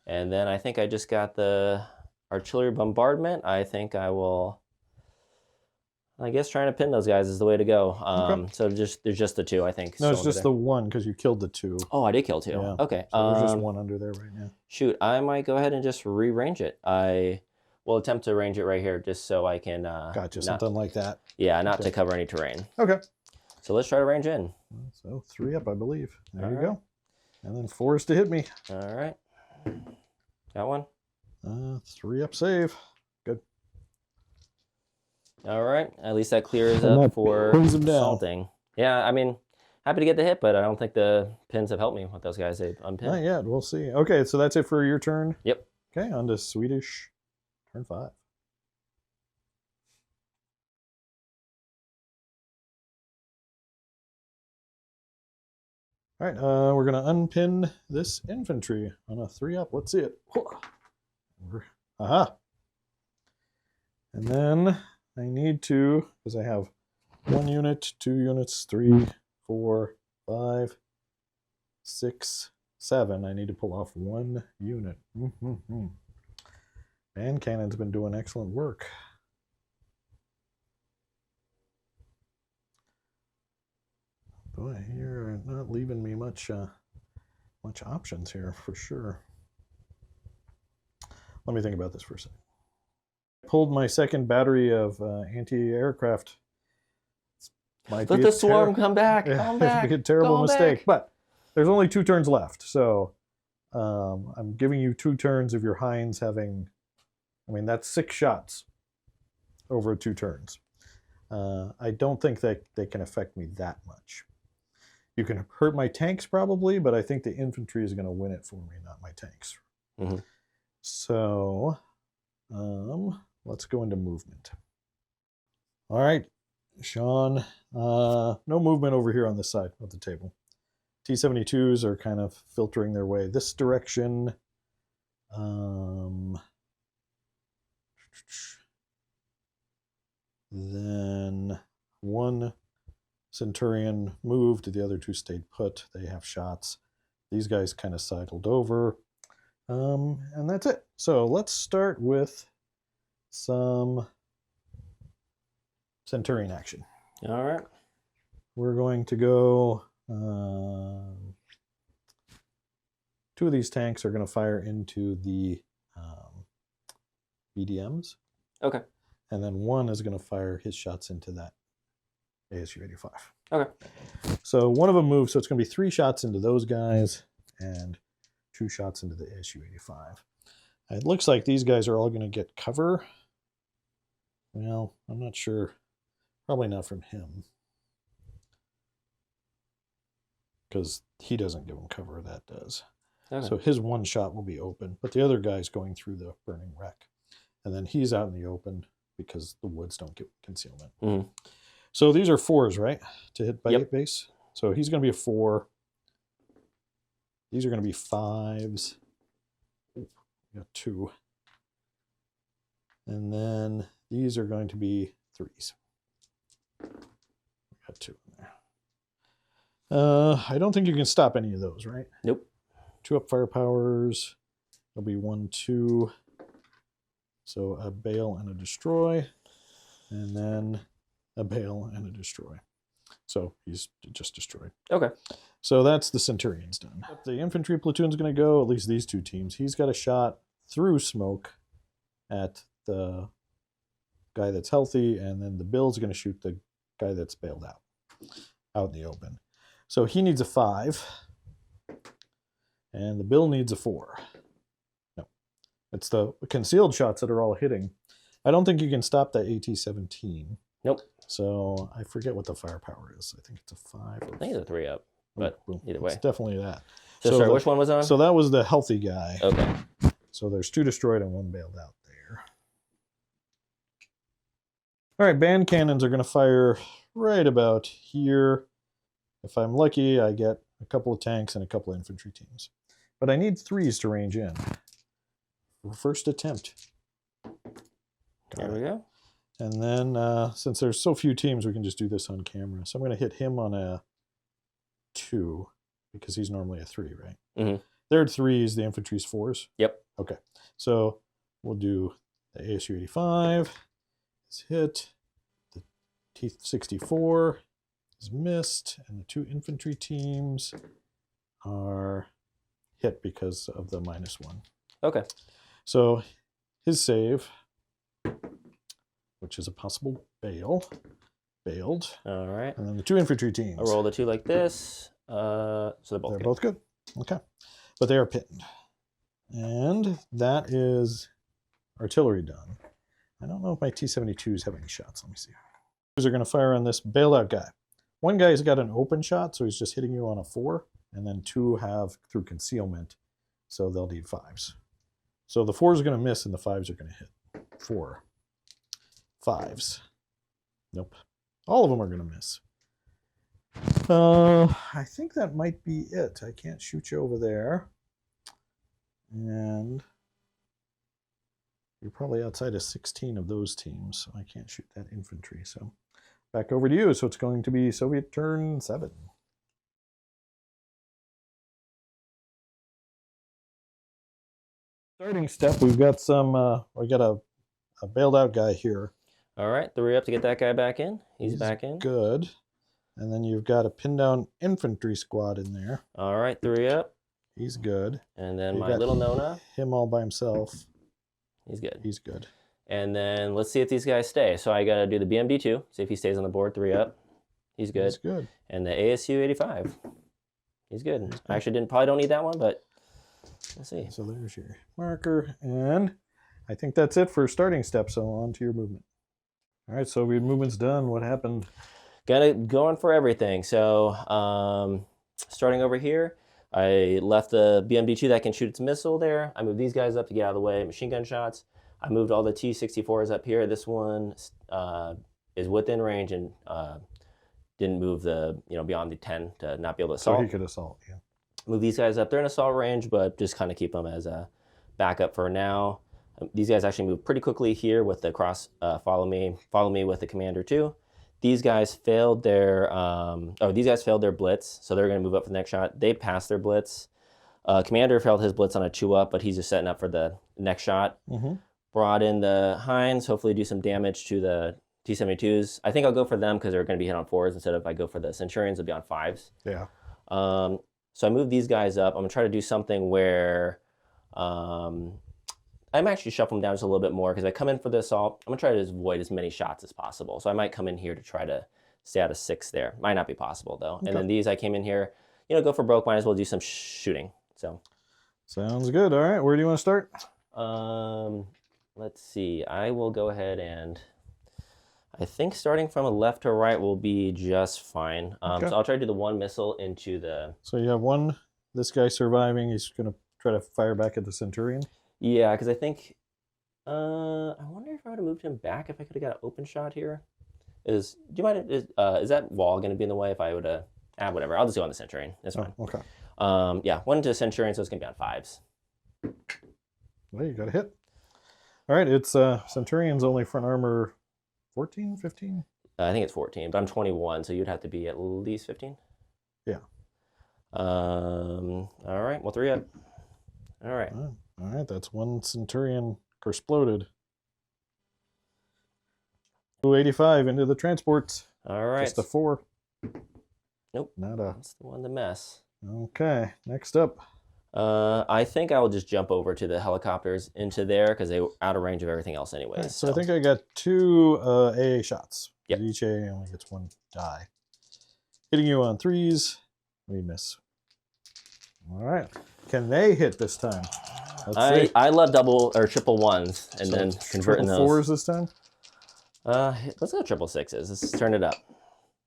And then I think I just got the artillery bombardment. I think I will... I guess trying to pin those guys is the way to go. So there's just the 2, I think. No, it's just the 1 because you killed the 2. Oh, I did kill 2. Yeah. Okay. So there's just 1 under there right now. Shoot, I might go ahead and just rearrange it. I will attempt to range it right here just so I can... Gotcha, something like that. Yeah, not to cover any terrain. Okay. So let's try to range in. So 3 up, I believe. There you go. And then 4s to hit me. All right. Got one. 3 up save. Good. All right. At least that clears up for salting. Yeah, I mean, happy to get the hit, but I don't think the pins have helped me with those guys. They've unpinned. Not yet. We'll see. Okay, so that's it for your turn? Yep. Okay, on to Swedish. Turn 5. All right, we're going to unpin this infantry on a 3 up. Let's see it. Aha. And then I need to, because I have 1 unit, 2 units, 3, 4, 5, 6, 7. I need to pull off 1 unit. And Cannon's been doing excellent work. Boy, you're not leaving me much options here for sure. Let me think about this for a second. I pulled my second battery of anti-aircraft. Let the swarm come back. Come back. It'd be a terrible mistake, but there's only 2 turns left, so I'm giving you 2 turns of your Hinds having. I mean, that's 6 shots over 2 turns. I don't think that they can affect me that much. You can hurt my tanks probably, but I think the infantry is going to win it for me, not my tanks. So let's go into movement. All right, Sean, no movement over here on this side of the table. T-72s are kind of filtering their way this direction. Then 1 Centurion moved, the other 2 stayed put. They have shots. These guys kind of cycled over. And that's it. So let's start with some Centurion action. All right. We're going to go... 2 of these tanks are going to fire into the BDMs. Okay. And then 1 is going to fire his shots into that ASU-85. Okay. So 1 of them moves, so it's going to be 3 shots into those guys and 2 shots into the ASU-85. It looks like these guys are all going to get cover. Well, I'm not sure. Probably not from him. Because he doesn't give them cover, that does. Okay. So his one shot will be open, but the other guy's going through the burning wreck. And then he's out in the open because the woods don't get concealment. Mhm. So these are 4s, right? To hit by Yep. 8 base. So he's going to be a 4. These are going to be 5s. Ooh, we got 2. And then these are going to be 3s. We got 2 in there. I don't think you can stop any of those, right? Nope. 2 up firepowers. There'll be 1, 2. So a bail and a destroy. And then a bail and a destroy. So he's just destroyed. Okay. So that's the Centurion's done. The infantry platoon's going to go, at least these 2 teams. He's got a shot through smoke at the guy that's healthy, and then the Bill's going to shoot the guy that's bailed out in the open. So he needs a 5, and the Bill needs a 4. No, it's the concealed shots that are all hitting. I don't think you can stop that AT-17. Nope. So I forget what the firepower is. I think it's a 5. I think it's a 3 up, but either way. It's definitely that. So sorry, which one was on? So that was the healthy guy. Okay. So there's 2 destroyed and 1 bailed out there. All right, band cannons are going to fire right about here. If I'm lucky, I get a couple of tanks and a couple of infantry teams. But I need 3s to range in. First attempt. There we go. And then, since there's so few teams, we can just do this on camera. So I'm going to hit him on a 2, because he's normally a 3, right? Mhm. They're 3s, the infantry's 4s. Yep. Okay. So we'll do the ASU-85 is hit. The T-64 is missed. And the 2 infantry teams are hit because of the -1. Okay. So his save, which is a possible bailed. All right. And then the 2 infantry teams. I roll the 2 like this. So they're both They're good. both good. Okay. But they are pinned. And that is artillery done. I don't know if my T-72s have any shots. Let me see. These are going to fire on this bailed out guy. One guy's got an open shot, so he's just hitting you on a 4. And then 2 have through concealment, so they'll need 5s. So the 4s are going to miss and the 5s are going to hit. 4. 5s. Nope. All of them are going to miss. I think that might be it. I can't shoot you over there. And you're probably outside of 16 of those teams, so I can't shoot that infantry. So back over to you. So it's going to be Soviet turn 7. Starting step, we've got we got a bailed out guy here. All right, 3 up to get that guy back in. He's back in. Good. And then you've got a pinned down infantry squad in there. All right, 3 up. He's good. And then You my got little Nona. Him all by himself. He's good. He's good. And then let's see if these guys stay. So I got to do the BMD2, see if he stays on the board. 3 up. He's good. He's good. And the ASU-85. He's good. I actually probably don't need that one, but we'll see. So there's your marker. And I think that's it for starting step. So on to your movement. All right, so your movement's done. What happened? Going for everything. So starting over here, I left the BMD2 that can shoot its missile there. I moved these guys up to get out of the way, machine gun shots. I moved all the T-64s up here. This one is within range and didn't move the beyond the 10 to not be able to assault. So he could assault, yeah. Move these guys up. They're in assault range, but just kind of keep them as a backup for now. These guys actually move pretty quickly here with the cross follow me with the commander too. These guys failed their blitz, so they're going to move up for the next shot. They passed their blitz. Commander failed his blitz on a 2 up, but he's just setting up for the next shot. Mm-hmm. Brought in the Heinz, hopefully do some damage to the T-72s. I think I'll go for them because they're going to be hit on 4s instead of I go for the Centurions, they'll be on 5s. Yeah. So I move these guys up. I'm going to try to do something where I might actually shuffle them down just a little bit more because I come in for the assault. I'm going to try to avoid as many shots as possible. So I might come in here to try to stay out of 6 there. Might not be possible, though. Okay. And then these, I came in here, go for broke. Might as well do some shooting. So sounds good. All right. Where do you want to start? Let's see. I will go ahead and I think starting from a left to right will be just fine. Okay. So I'll try to do the 1 missile into the... So you have 1 this guy surviving, he's going to try to fire back at the Centurion. Yeah, because I think I wonder if I would have moved him back if I could have got an open shot here. Do you mind? Is that wall going to be in the way if I would have? Whatever. I'll just go on the Centurion. That's fine. Okay. Yeah, 1 to Centurion, so it's going to be on 5s. Well, you got a hit. All right, it's Centurion's only front armor 14, 15? I think it's 14, but I'm 21, so you'd have to be at least 15. Yeah. All right, well, 3 up. All right. All right, that's 1 Centurion exploded. 285 into the transports. All right. Just a 4. Nope. Nada. That's the one to mess. Okay, next up. I think I will just jump over to the helicopters into there because they're out of range of everything else anyways. Right, so I think I got 2 AA shots. Yep. Each AA only gets 1 die. Hitting you on 3s. We miss. All right. Can they hit this time? Let's see. I love double or triple 1s and So then converting triple those. 4s this time? Let's go triple 6s. Let's turn it up.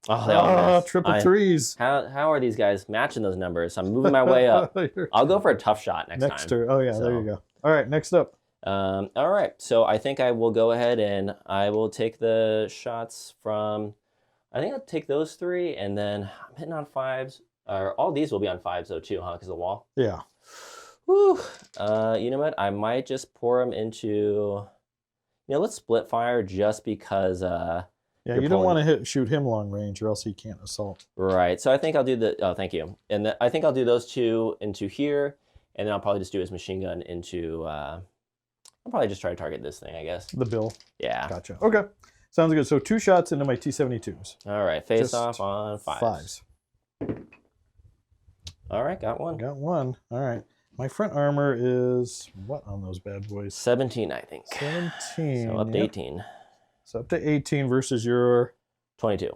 Oh, they all miss. Triple 3s. How are these guys matching those numbers? I'm moving my way up. I'll go for a tough shot next time. Turn. Oh, yeah, So, there you go. All right, next up. all right, so I think I will go ahead and I will take the shots from, I think I'll take those 3, and then I'm hitting on 5s. Or all these will be on 5s though too, huh? Because of the wall. Yeah. Whew. You know what? I might just pour them into, let's split fire just because. Yeah, you don't want to shoot him long range or else he can't assault. Right. So I think I'll do thank you. And I think I'll do those 2 into here, and then I'll probably just do his machine gun into, I'll probably just try to target this thing, I guess. The bill. Yeah. Gotcha. Okay. Sounds good. So 2 shots into my T-72s. All right. Face Just off on 5s. All right. Got 1. Got 1. All right. My front armor is what on those bad boys? 17, I think. 17. So up to 18. So up to 18 versus your 22.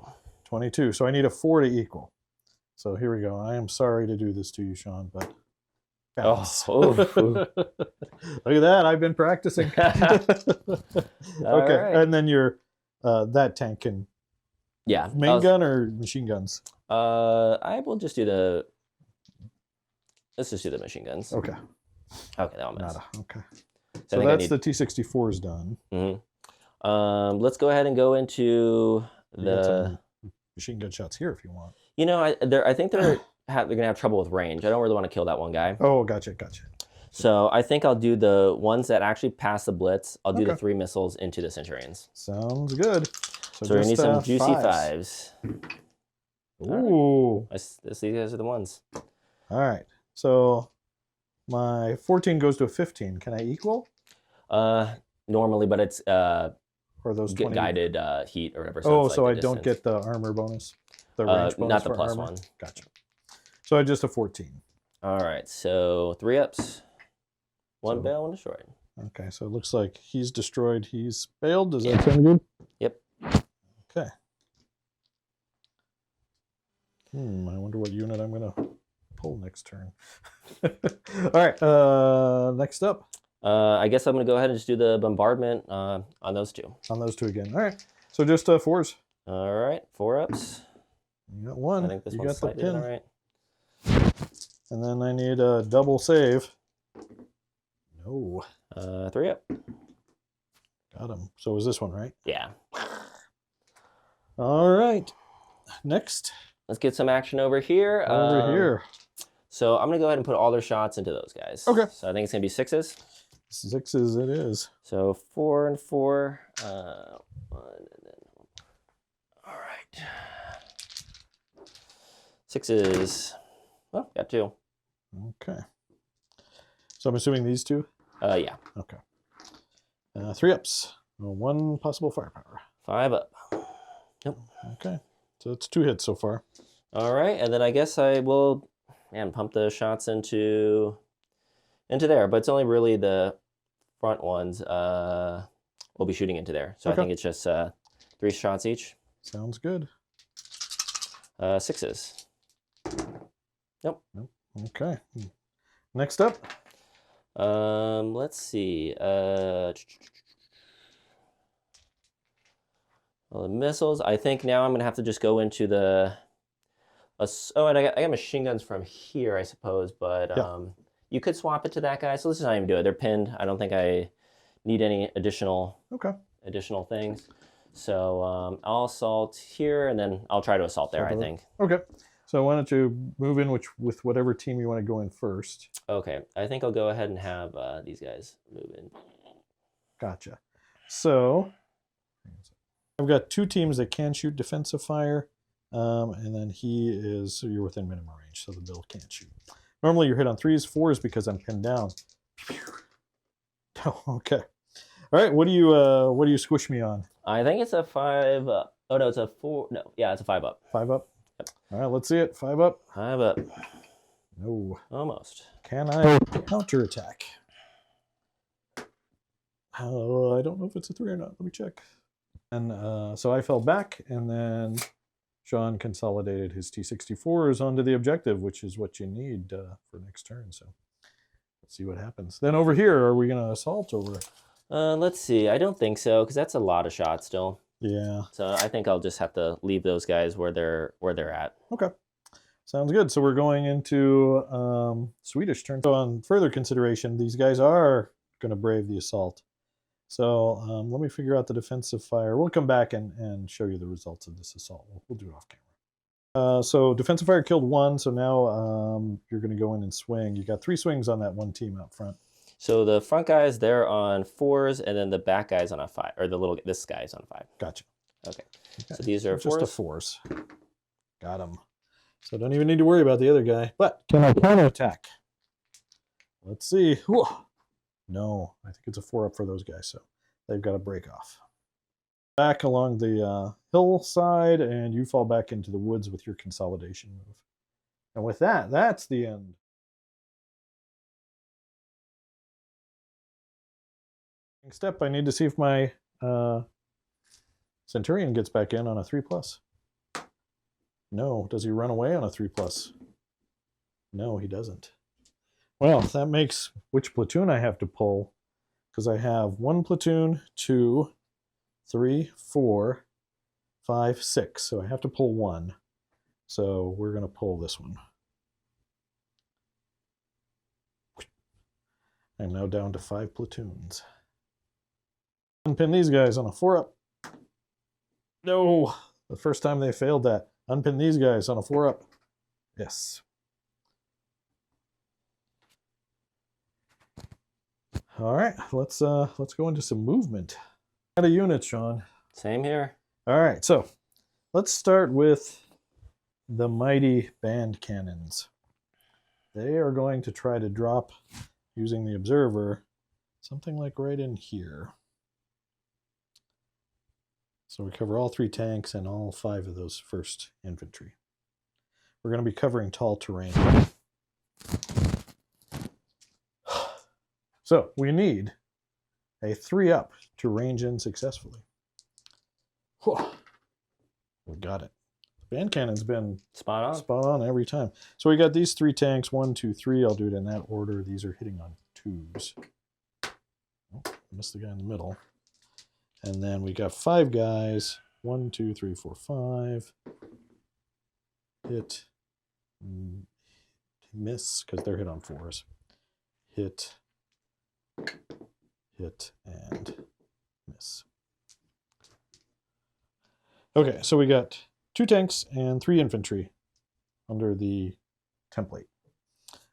22. So I need a 4 to equal. So here we go. I am sorry to do this to you, Sean, but oof. Look at that. I've been practicing. Okay. Right. And then your that tank can main gun or machine guns? I will just do let's just do the machine guns. Okay. Okay, that one missed. Nada. Okay. So that's the T-64's done. Mm-hmm. Let's go ahead and go into the machine gun shots here if you want. I think they're gonna have trouble with range. I don't really want to kill that one guy. Oh, gotcha. So I think I'll do the ones that actually pass the blitz. I'll do the 3 missiles into the Centurions. Sounds good. So we need some juicy 5s. Ooh. Right. These guys are the ones. All right. So my 14 goes to a 15. Can I equal? Normally, but it's or those 20? Guided heat or whatever. So so I don't get the armor bonus? The range bonus not the for plus armor? 1. Gotcha. So I just a 14. All right. So 3 ups. 1 bail, 1 destroyed. Okay. So it looks like he's destroyed. He's bailed. Does that sound good? Yep. Okay. I wonder what unit I'm going to pull next turn. All right. Next up. I guess I'm going to go ahead and just do the bombardment on those 2. On those 2 again. All right. So just 4s. All right. 4 ups. You got 1. I think this you one's got the slightly pin. all right. And then I need a double save. No. 3 up. Got him. So is this one, right? Yeah. All right. Next. Let's get some action over here. Here. So I'm going to go ahead and put all their shots into those guys. Okay. So I think it's going to be 6s. 6s it is. So 4 and 4. 1 and then. All right. 6s. Well, got 2. Okay. So I'm assuming these 2? Yeah. Okay. 3 ups. 1 possible firepower. 5 up. Nope. Okay. So it's 2 hits so far. All right, and then I guess I will, pump the shots into there. But it's only really the front ones we'll be shooting into there. So I think it's just 3 shots each. Sounds good. 6s. Nope. Okay. Next up. Let's see. Well, the missiles. I think now I'm gonna have to just go into the Oh, and I got machine guns from here, I suppose, but Yeah. you could swap it to that guy. So let's just not even do it. They're pinned. I don't think I need any additional Okay. things. So I'll assault here, and then I'll try to assault there, I think. Okay. So why don't you move in with whatever team you want to go in first? Okay, I think I'll go ahead and have these guys move in. Gotcha. So I've got 2 teams that can shoot defensive fire, and then so you're within minimum range, so the bill can't shoot. Normally you're hit on 3s, 4s because I'm pinned down. Oh, okay. All right. What do you squish me on? I think it's a 5 up. Oh no, it's a 4. No, yeah, it's a 5 up. 5 up. Yep. All right. Let's see it. 5 up. 5 up. No. Almost. Can I counterattack? Oh, I don't know if it's a 3 or not. Let me check. And so I fell back, and then Jon consolidated his T-64s onto the objective, which is what you need for next turn. So let's see what happens. Then over here, are we going to assault over? Let's see. I don't think so, because that's a lot of shots still. Yeah. So I think I'll just have to leave those guys where they're at. Okay. Sounds good. So we're going into Swedish turn. So on further consideration, these guys are going to brave the assault. So let me figure out the defensive fire. We'll come back and show you the results of this assault. We'll do it off camera. So defensive fire killed 1. So now you're going to go in and swing. You got 3 swings on that one team out front. So the front guys, they're on 4s, and then the back guy's on a 5, or this guy's on 5. Gotcha. Okay. So these are 4s? Just a 4s. Got them. So don't even need to worry about the other guy. But can I counterattack? Let's see. Whew. No, I think it's a 4 up for those guys, so they've got to break off. Back along the hillside, and you fall back into the woods with your consolidation move. And with that, that's the end. Next step, I need to see if my Centurion gets back in on a 3+. No. Does he run away on a 3+? No, he doesn't. Well, that makes which platoon I have to pull, because I have 1 platoon, 2, 3, 4, 5, 6. So I have to pull 1. So we're going to pull this one. I'm now down to 5 platoons. Unpin these guys on a 4 up. No, the first time they failed that. Unpin these guys on a 4 up. Yes. All right, let's go into some movement. Out of units, Jon. Same here. All right, so let's start with the mighty band cannons. They are going to try to drop, using the observer, something like right in here. So we cover all 3 tanks and all 5 of those first infantry. We're going to be covering tall terrain. So we need a 3 up to range in successfully. Whew. We got it. The band cannon's been spot on every time. So we got these 3 tanks, 1, 2, 3. I'll do it in that order. These are hitting on 2s. Oh, missed the guy in the middle. And then we got 5 guys. 1, 2, 3, 4, 5. Hit. Miss, because they're hit on 4s. Hit. Hit and miss. Okay, so we got 2 tanks and 3 infantry under the template.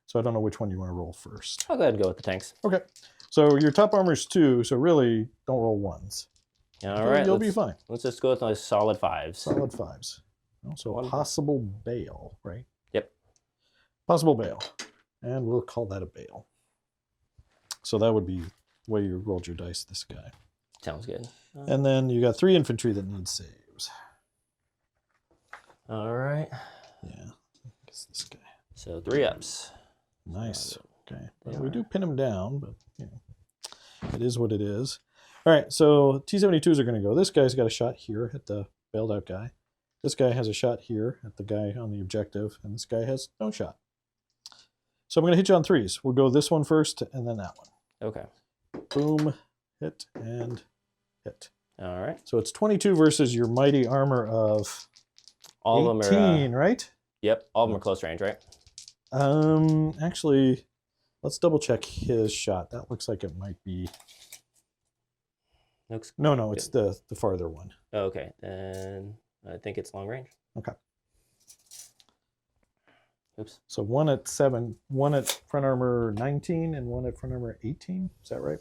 So I don't know which one you want to roll first. I'll go ahead and go with the tanks. Okay, so your top armor is 2, so really don't roll 1s. All right, you'll be fine. Let's just go with my solid 5s. Solid 5s. So a possible bail, right? Yep. Possible bail, and we'll call that a bail. So that would be the way you rolled your dice, this guy. Sounds good. And then you got 3 infantry that need saves. All right. Yeah, I guess this guy. So 3 ups. Nice. Okay. Well, we do pin him down, but you know, it is what it is. All right, so T-72s are going to go. This guy's got a shot here at the bailed out guy. This guy has a shot here at the guy on the objective, and this guy has no shot. So I'm going to hit you on 3s. We'll go this one first, and then that one. Okay. Boom, hit, and hit. All right. So it's 22 versus your mighty armor of all 18, of them are, right? Yep, all of them are close range, right? Actually, let's double check his shot. That looks like it might be. Looks No, good. it's the farther one. Oh, okay, then I think it's long range. Okay. Oops. So one at 7, one at front armor 19, and one at front armor 18. Is that right?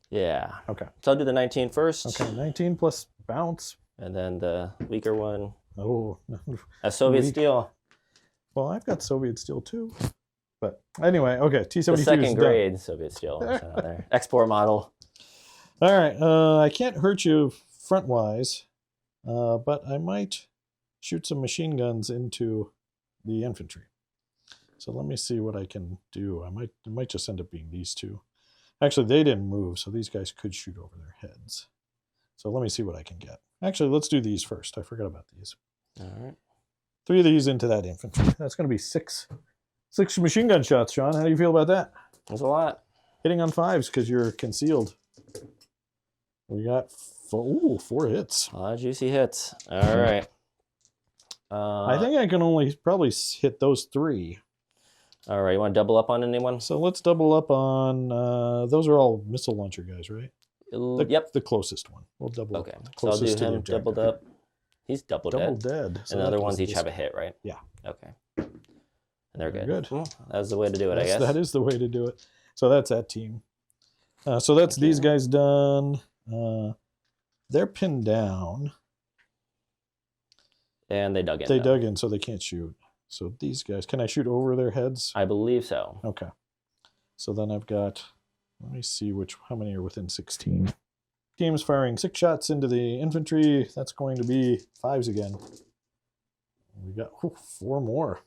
Yeah. Okay. So I'll do the 19 first. Okay, 19 plus bounce. And then the weaker one. Oh, A Soviet Weak. steel. Well, I've got Soviet steel too. But anyway, okay, T-72 The is second done. grade Soviet steel. There. Export model. All right, I can't hurt you front-wise, but I might shoot some machine guns into the infantry. So let me see what I can do. It might just end up being these two. Actually, they didn't move, so these guys could shoot over their heads. So let me see what I can get. Actually, let's do these first. I forgot about these. All right. 3 of these into that infantry. That's going to be 6 machine gun shots, Sean. How do you feel about that? That's a lot. Hitting on 5s because you're concealed. We got 4 hits. A lot of juicy hits. All right. I think I can only probably hit those 3. All right. You want to double up on anyone? So let's double up on, those are all missile launcher guys, right? Yep. The closest one. We'll double Okay. up. So I'll do Closest to the him objective. doubled up. He's double dead. So And the other that ones was each this have a hit, right? Yeah. Okay. And they're Very good. good. Well, that was the way to do it, I guess. That is the way to do it. So that's that team. So that's these guys done. They're pinned down. And they dug in. They dug in, so they can't shoot. So these guys, can I shoot over their heads? I believe so. Okay. So then I've got, let me see how many are within 16. Team's firing 6 shots into the infantry. That's going to be 5s again. We got 4 more.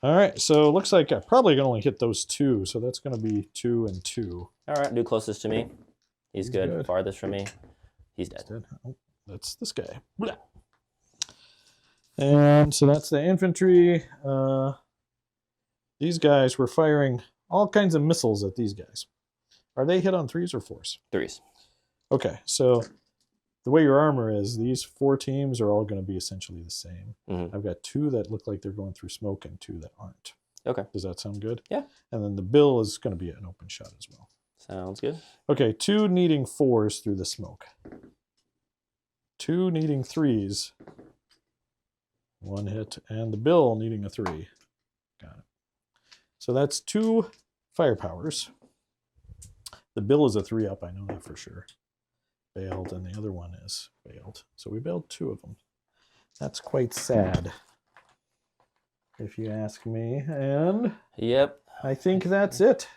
All right, so it looks like I probably can only hit those 2, so that's going to be 2 and 2. All right, do closest to me. He's good. Farthest from me. He's dead. Oh, that's this guy. Blah. And so that's the infantry. These guys were firing all kinds of missiles at these guys. Are they hit on 3s or 4s? 3s. Okay, so the way your armor is, these 4 teams are all going to be essentially the same. Mm-hmm. I've got 2 that look like they're going through smoke and 2 that aren't. Okay. Does that sound good? Yeah. And then the bill is going to be an open shot as well. Sounds good. Okay, 2 needing 4s through the smoke. 2 needing 3s. 1 hit. And the bill needing a 3. Got it. So that's 2 firepowers. The bill is a 3-up, I know that for sure. Bailed, and the other one is bailed. So we bailed 2 of them. That's quite sad, if you ask me. And yep, I think that's it.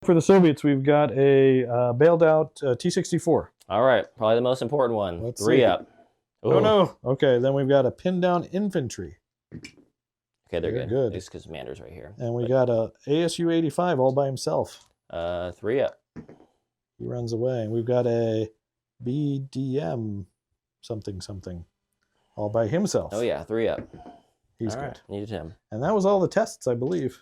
For the Soviets, we've got a bailed out T-64. All right, probably the most important one. Let's 3 see. up. Ooh. Oh no. Okay, then we've got a pinned down infantry. Okay, they're Very good. good. It's because Mander's right here. And we got a ASU 85 all by himself. 3 up. He runs away. And we've got a BDM something all by himself. Oh yeah, 3 up. He's all good. Right. Needed him. And that was all the tests, I believe.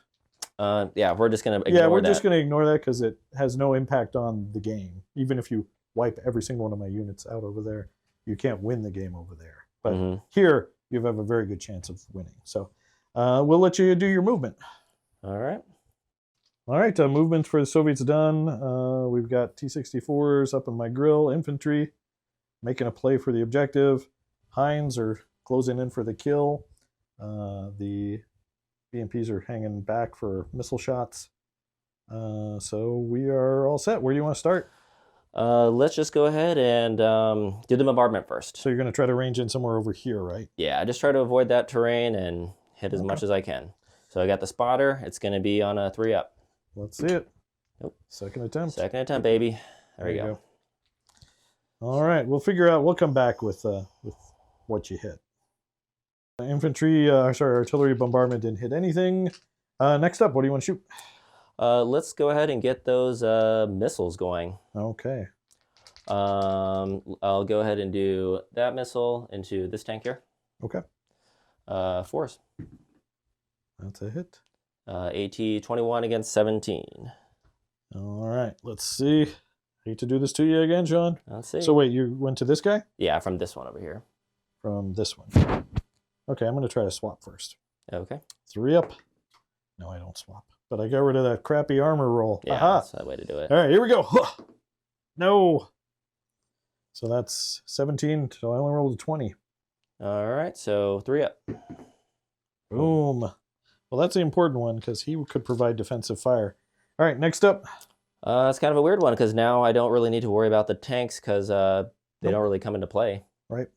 Yeah, we're just gonna ignore we're that. just gonna ignore that because it has no impact on the game. Even if you wipe every single one of my units out over there, you can't win the game over there. But here, you have a very good chance of winning. So we'll let you do your movement. All right. All right, movement for the Soviets done. We've got T-64s up in my grill, infantry, making a play for the objective. Heinz are closing in for the kill. The BMPs are hanging back for missile shots. So we are all set. Where do you want to start? Let's just go ahead and do the bombardment first. So you're going to try to range in somewhere over here, right? Yeah, I just try to avoid that terrain and hit as much as I can. So I got the spotter. It's going to be on a 3 up. Let's see it. Nope. Second attempt. Second attempt, baby. There we go. All right, we'll figure out. We'll come back with what you hit. Infantry, artillery bombardment didn't hit anything. Next up, what do you want to shoot? Let's go ahead and get those missiles going. Okay. I'll go ahead and do that missile into this tank here. Okay. 4s. That's a hit. AT 21 against 17. All right, let's see. Hate to do this to you again, Sean. Let's see. So wait, you went to this guy? Yeah, from this one over here. From this one. Okay, I'm going to try to swap first. Okay. 3 up. No, I don't swap. But I got rid of that crappy armor roll. Yeah, Aha. that's the way to do it. All right, here we go. Huh. No. So that's 17. So I only rolled a 20. All right, so 3 up. Boom. Well, that's the important one because he could provide defensive fire. All right, next up. It's kind of a weird one because now I don't really need to worry about the tanks because they don't really come into play. Right.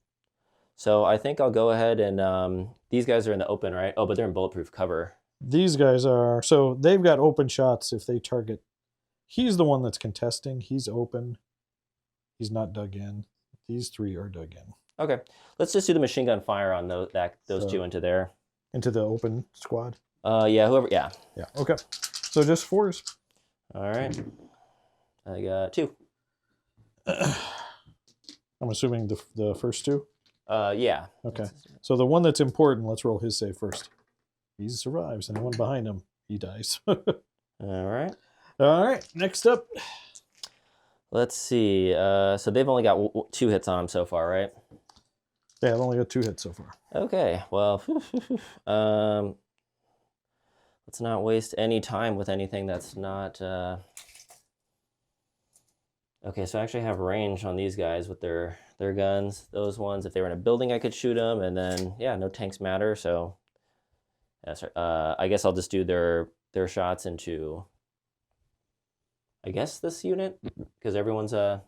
So I think I'll go ahead and these guys are in the open, right? Oh, but they're in bulletproof cover. These guys are, so they've got open shots if they target. He's the one that's contesting. He's open. He's not dug in. These 3 are dug in. Okay, let's just do the machine gun fire on those two into there. Into the open squad? Yeah, whoever, yeah. Yeah, okay. So just 4s. All right, I got 2. I'm assuming the first 2? Yeah. Okay, so the one that's important, let's roll his save first. He survives, and the one behind him, he dies. All right. All right, next up. Let's see. So they've only got 2 hits on him so far, right? Yeah, I've only got 2 hits so far. Okay. Well, let's not waste any time with anything that's not. Okay, so I actually have range on these guys with their guns. Those ones, if they were in a building, I could shoot them, and then yeah, no tanks matter. So, yeah, sorry. I guess I'll just do their shots into. I guess this unit because everyone's in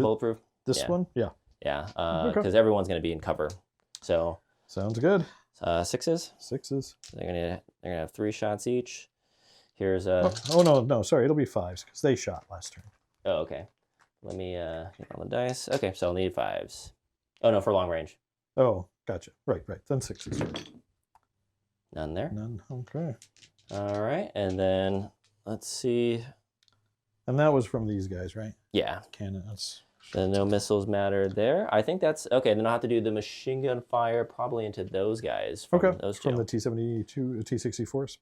bulletproof. This one, yeah, yeah, because everyone's going to be in cover. So sounds good. 6s. 6s. They're gonna have 3 shots each. Here's Oh no, sorry, it'll be 5s because they shot last turn. Oh, okay. Let me get on the dice. Okay, so I'll need 5s. Oh no, for long range. Oh, gotcha. Right. Then 6s. None there. None. Okay. All right, and then let's see. And that was from these guys, right? Yeah. Cannon. That's. Then no missiles matter there. I think that's okay. Then I'll have to do the machine gun fire probably into those guys. From those two. From the T-72, T-64s.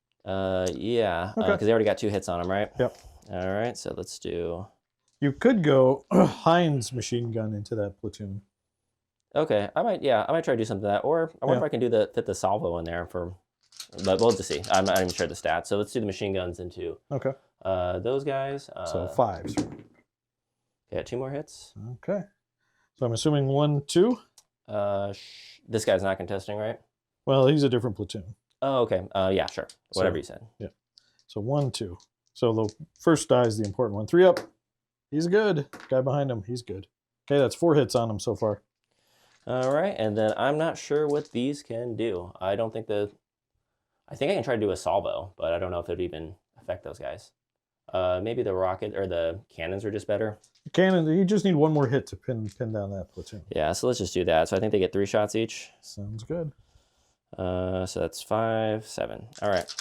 Yeah. Because they already got 2 hits on them, right? Yep. All right. So let's do. You could go Heinz machine gun into that platoon. Okay. I might try to do something like that, or I wonder if I can fit the salvo in there for. But we'll just see. I'm not even sure the stats. So let's do the machine guns into. Okay. Those guys. So 5s. Yeah, 2 more hits. Okay. So I'm assuming 1, 2. This guy's not contesting, right? Well, he's a different platoon. Oh, okay. Yeah, sure. Whatever you said. Yeah. So 1, 2. So the first die is the important one. 3 up. He's good. Guy behind him, he's good. Okay, that's 4 hits on him so far. All right, and then I'm not sure what these can do. I think I can try to do a salvo, but I don't know if it would even affect those guys. Maybe the rocket or the cannons are just better. Cannon, you just need 1 more hit to pin down that platoon. Yeah, so let's just do that. So I think they get 3 shots each. Sounds good. So that's 5, 7. All right.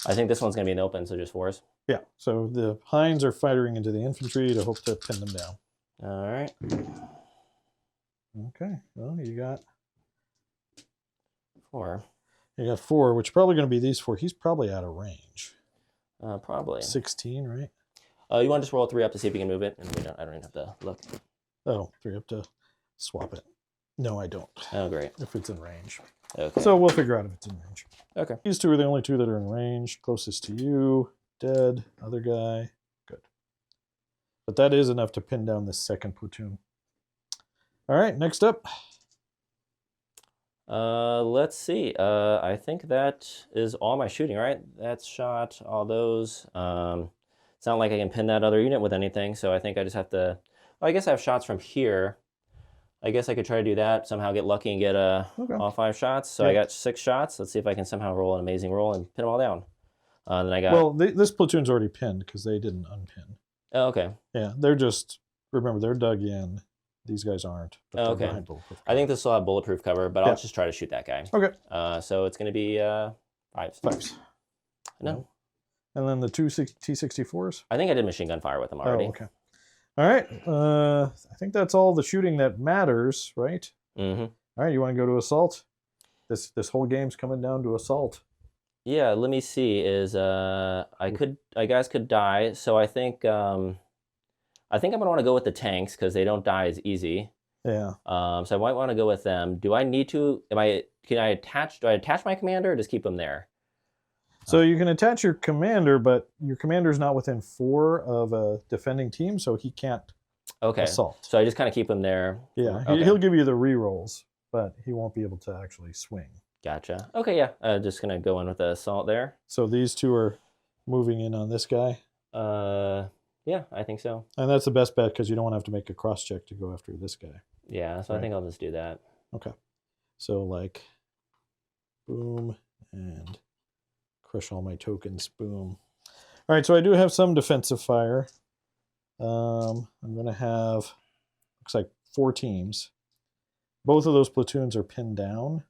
I think this one's going to be an open, so just 4s. Yeah, so the Heinz are firing into the infantry to hope to pin them down. All right. Okay, well, you got 4. You got 4, which is probably going to be these 4. He's probably out of range. Probably. 16, right? You want to just roll 3 up to see if you can move it? And I don't even have to look. Oh, 3 up to swap it. No, I don't. Oh, great. If it's in range. Okay. So we'll figure out if it's in range. Okay. These 2 are the only 2 that are in range. Closest to you, dead. Other guy, good. But that is enough to pin down this second platoon. All right, next up. Let's see. I think that is all my shooting, right? That's shot, all those. It's not like I can pin that other unit with anything, so I think I just have to. Well, I guess I have shots from here. I guess I could try to do that, somehow get lucky and get all 5 shots. So I got 6 shots. Let's see if I can somehow roll an amazing roll and pin them all down. Then I got. Well, this platoon's already pinned because they didn't unpin. Oh, okay. Yeah, they're just, remember, they're dug in. These guys aren't. Oh, okay. I think this will have bulletproof cover, but I'll just try to shoot that guy. Okay. So it's going to be 5s. 5s. No. And then the 2 T-64s? I think I did machine gun fire with them already. Oh, okay. All right. I think that's all the shooting that matters, right? Mm-hmm. All right, you want to go to assault? This whole game's coming down to assault. Yeah, let me see. Is I guys could die, so I think I think I'm gonna want to go with the tanks because they don't die as easy. Yeah. So I might want to go with them. Do I need to? Do I attach my commander or just keep them there? So you can attach your commander, but your commander's not within 4 of a defending team, so he can't assault. So I just kind of keep him there. Yeah, Okay. he'll give you the rerolls, but he won't be able to actually swing. Gotcha. Okay, yeah. Just gonna go in with the assault there. So these 2 are moving in on this guy. Yeah, I think so. And that's the best bet because you don't want to have to make a cross check to go after this guy. Yeah, so I think I'll just do that. Okay. So like, boom, and crush all my tokens, boom. All right, so I do have some defensive fire. I'm going to have, looks like 4 teams. Both of those platoons are pinned down.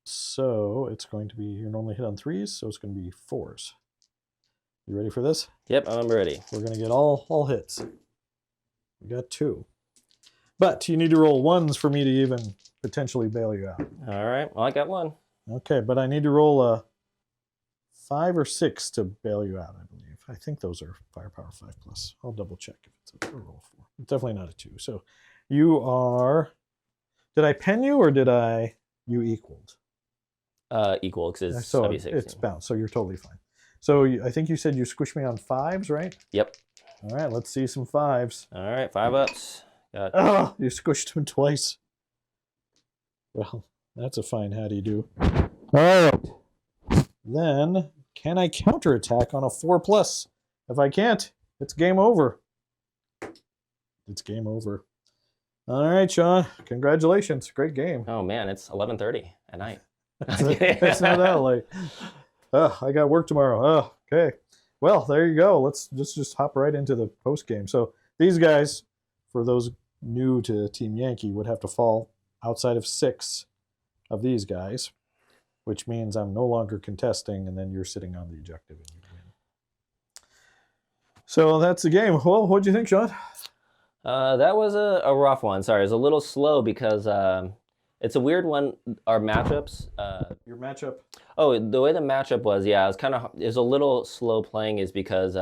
So it's going to be, you're normally hit on 3s, so it's going to be 4s. You ready for this? Yep, I'm ready. We're going to get all hits. We got 2. But you need to roll 1s for me to even potentially bail you out. All right, well, I got 1. Okay, but I need to roll a 5 or 6 to bail you out, I believe. I think those are firepower 5+. I'll double check if it's a roll 4. It's definitely not a 2. So you are, did I pen you or did you equaled? Equal, because it's so obviously 16. It's bounced, so you're totally fine. So I think you said you squished me on 5s, right? Yep. All right, let's see some 5s. All right, 5 ups. Got... Oh, you squished him twice. Well, that's a fine how-do-you-do. All right. Then, can I counterattack on a 4+? If I can't, it's game over. It's game over. All right, Sean. Congratulations. Great game. Oh, man, it's 11:30 at night. It's not that late. I got work tomorrow. Oh, okay. Well, there you go. Let's just hop right into the post game. So these guys, for those new to Team Yankee, would have to fall outside of 6 of these guys, which means I'm no longer contesting, and then you're sitting on the objective and you win. So that's the game. Well, what'd you think, Sean? That was a rough one. Sorry, it was a little slow because it's a weird one. Our matchups. Your matchup? Oh, the way the matchup was, yeah, it was a little slow playing is because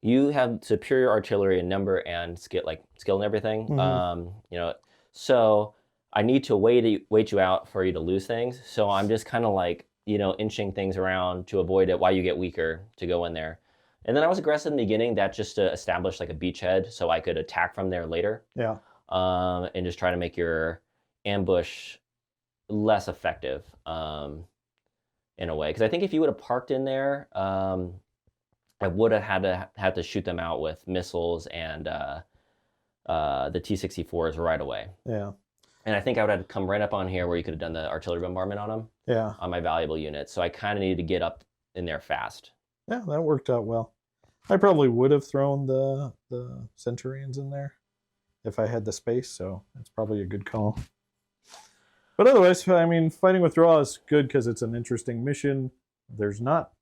you have superior artillery in number and skill and everything. Mm-hmm. So I need to wait you out for you to lose things. So I'm just kind of inching things around to avoid it while you get weaker to go in there. And then I was aggressive in the beginning, that just to establish like a beachhead so I could attack from there later. Yeah. And just try to make your ambush less effective in a way. Because I think if you would have parked in there, I would have had to shoot them out with missiles and the T-64s right away. Yeah. And I think I would have come right up on here where you could have done the artillery bombardment on them. Yeah. On my valuable units. So I kind of needed to get up in there fast. Yeah, that worked out well. I probably would have thrown the Centurions in there if I had the space, so that's probably a good call. But otherwise, I mean, fighting with draw is good because it's an interesting mission. There's not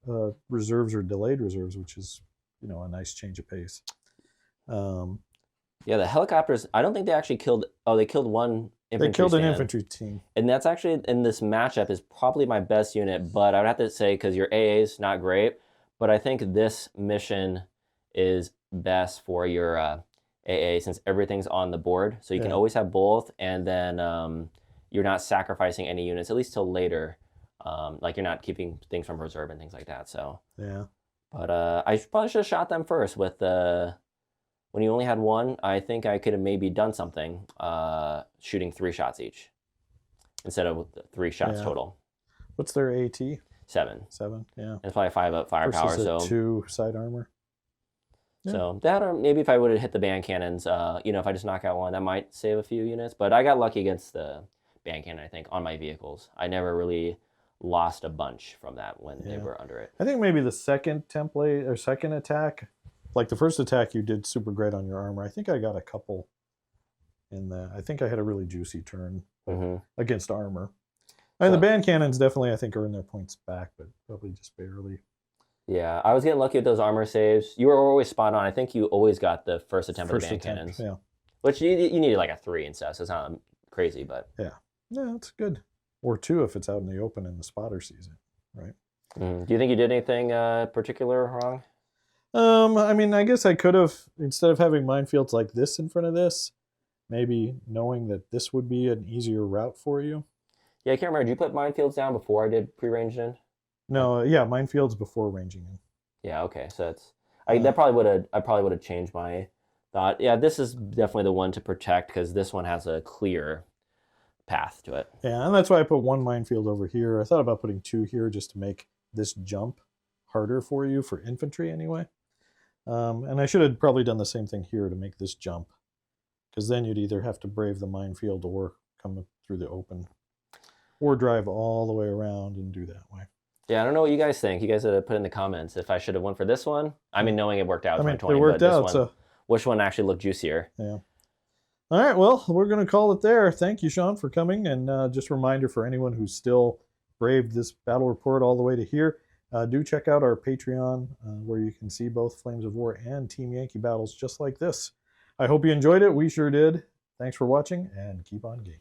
reserves or delayed reserves, which is, a nice change of pace. Yeah, the helicopters, I don't think they actually killed... Oh, they killed one infantry They killed stand. an infantry team. And that's actually, in this matchup, is probably my best unit, but I would have to say, because your AA is not great, but I think this mission is best for your AA since everything's on the board. So you can always have both, and then you're not sacrificing any units, at least till later. You're not keeping things from reserve and things like that. So yeah. But I probably should have shot them first with when you only had one. I think I could have maybe done something, shooting 3 shots each instead of 3 shots total. What's their AT? 7. 7, yeah. It's probably 5 up firepower. Versus 2 side armor. Yeah. So that, or maybe if I would have hit the band cannons, if I just knock out one, that might save a few units. But I got lucky against the band cannon, I think, on my vehicles. I never really lost a bunch from that when they were under it. I think maybe the second template or second attack, like the first attack you did super great on your armor. I think I got a couple in that. I think I had a really juicy turn against armor. And the band cannons definitely, I think, are in their points back, but probably just barely. Yeah, I was getting lucky with those armor saves. You were always spot on. I think you always got the first attempt with the band cannons. Yeah. Which you needed like a 3 and stuff, so it's not crazy, but... Yeah, it's good. Or 2 if it's out in the open in the spotter season, right? Do you think you did anything particular wrong? I mean, I guess I could have, instead of having minefields like this in front of this, maybe knowing that this would be an easier route for you. Yeah, I can't remember. Did you put minefields down before I did pre-ranged in? No, yeah, minefields before ranging in. Yeah, okay. So that's I probably would have changed my thought. Yeah, this is definitely the one to protect because this one has a clear path to it. Yeah, and that's why I put one minefield over here. I thought about putting two here just to make this jump harder for you for infantry anyway. And I should have probably done the same thing here to make this jump, because then you'd either have to brave the minefield or come through the open, or drive all the way around and do that way. Yeah, I don't know what you guys think. You guys put in the comments if I should have went for this one. I mean, knowing it worked out. I mean, 2020, it worked but this out. one, So which one actually looked juicier? yeah. All right, well, we're going to call it there. Thank you, Sean, for coming. And just a reminder for anyone who's still braved this battle report all the way to here, do check out our Patreon, where you can see both Flames of War and Team Yankee battles just like this. I hope you enjoyed it. We sure did. Thanks for watching, and keep on game.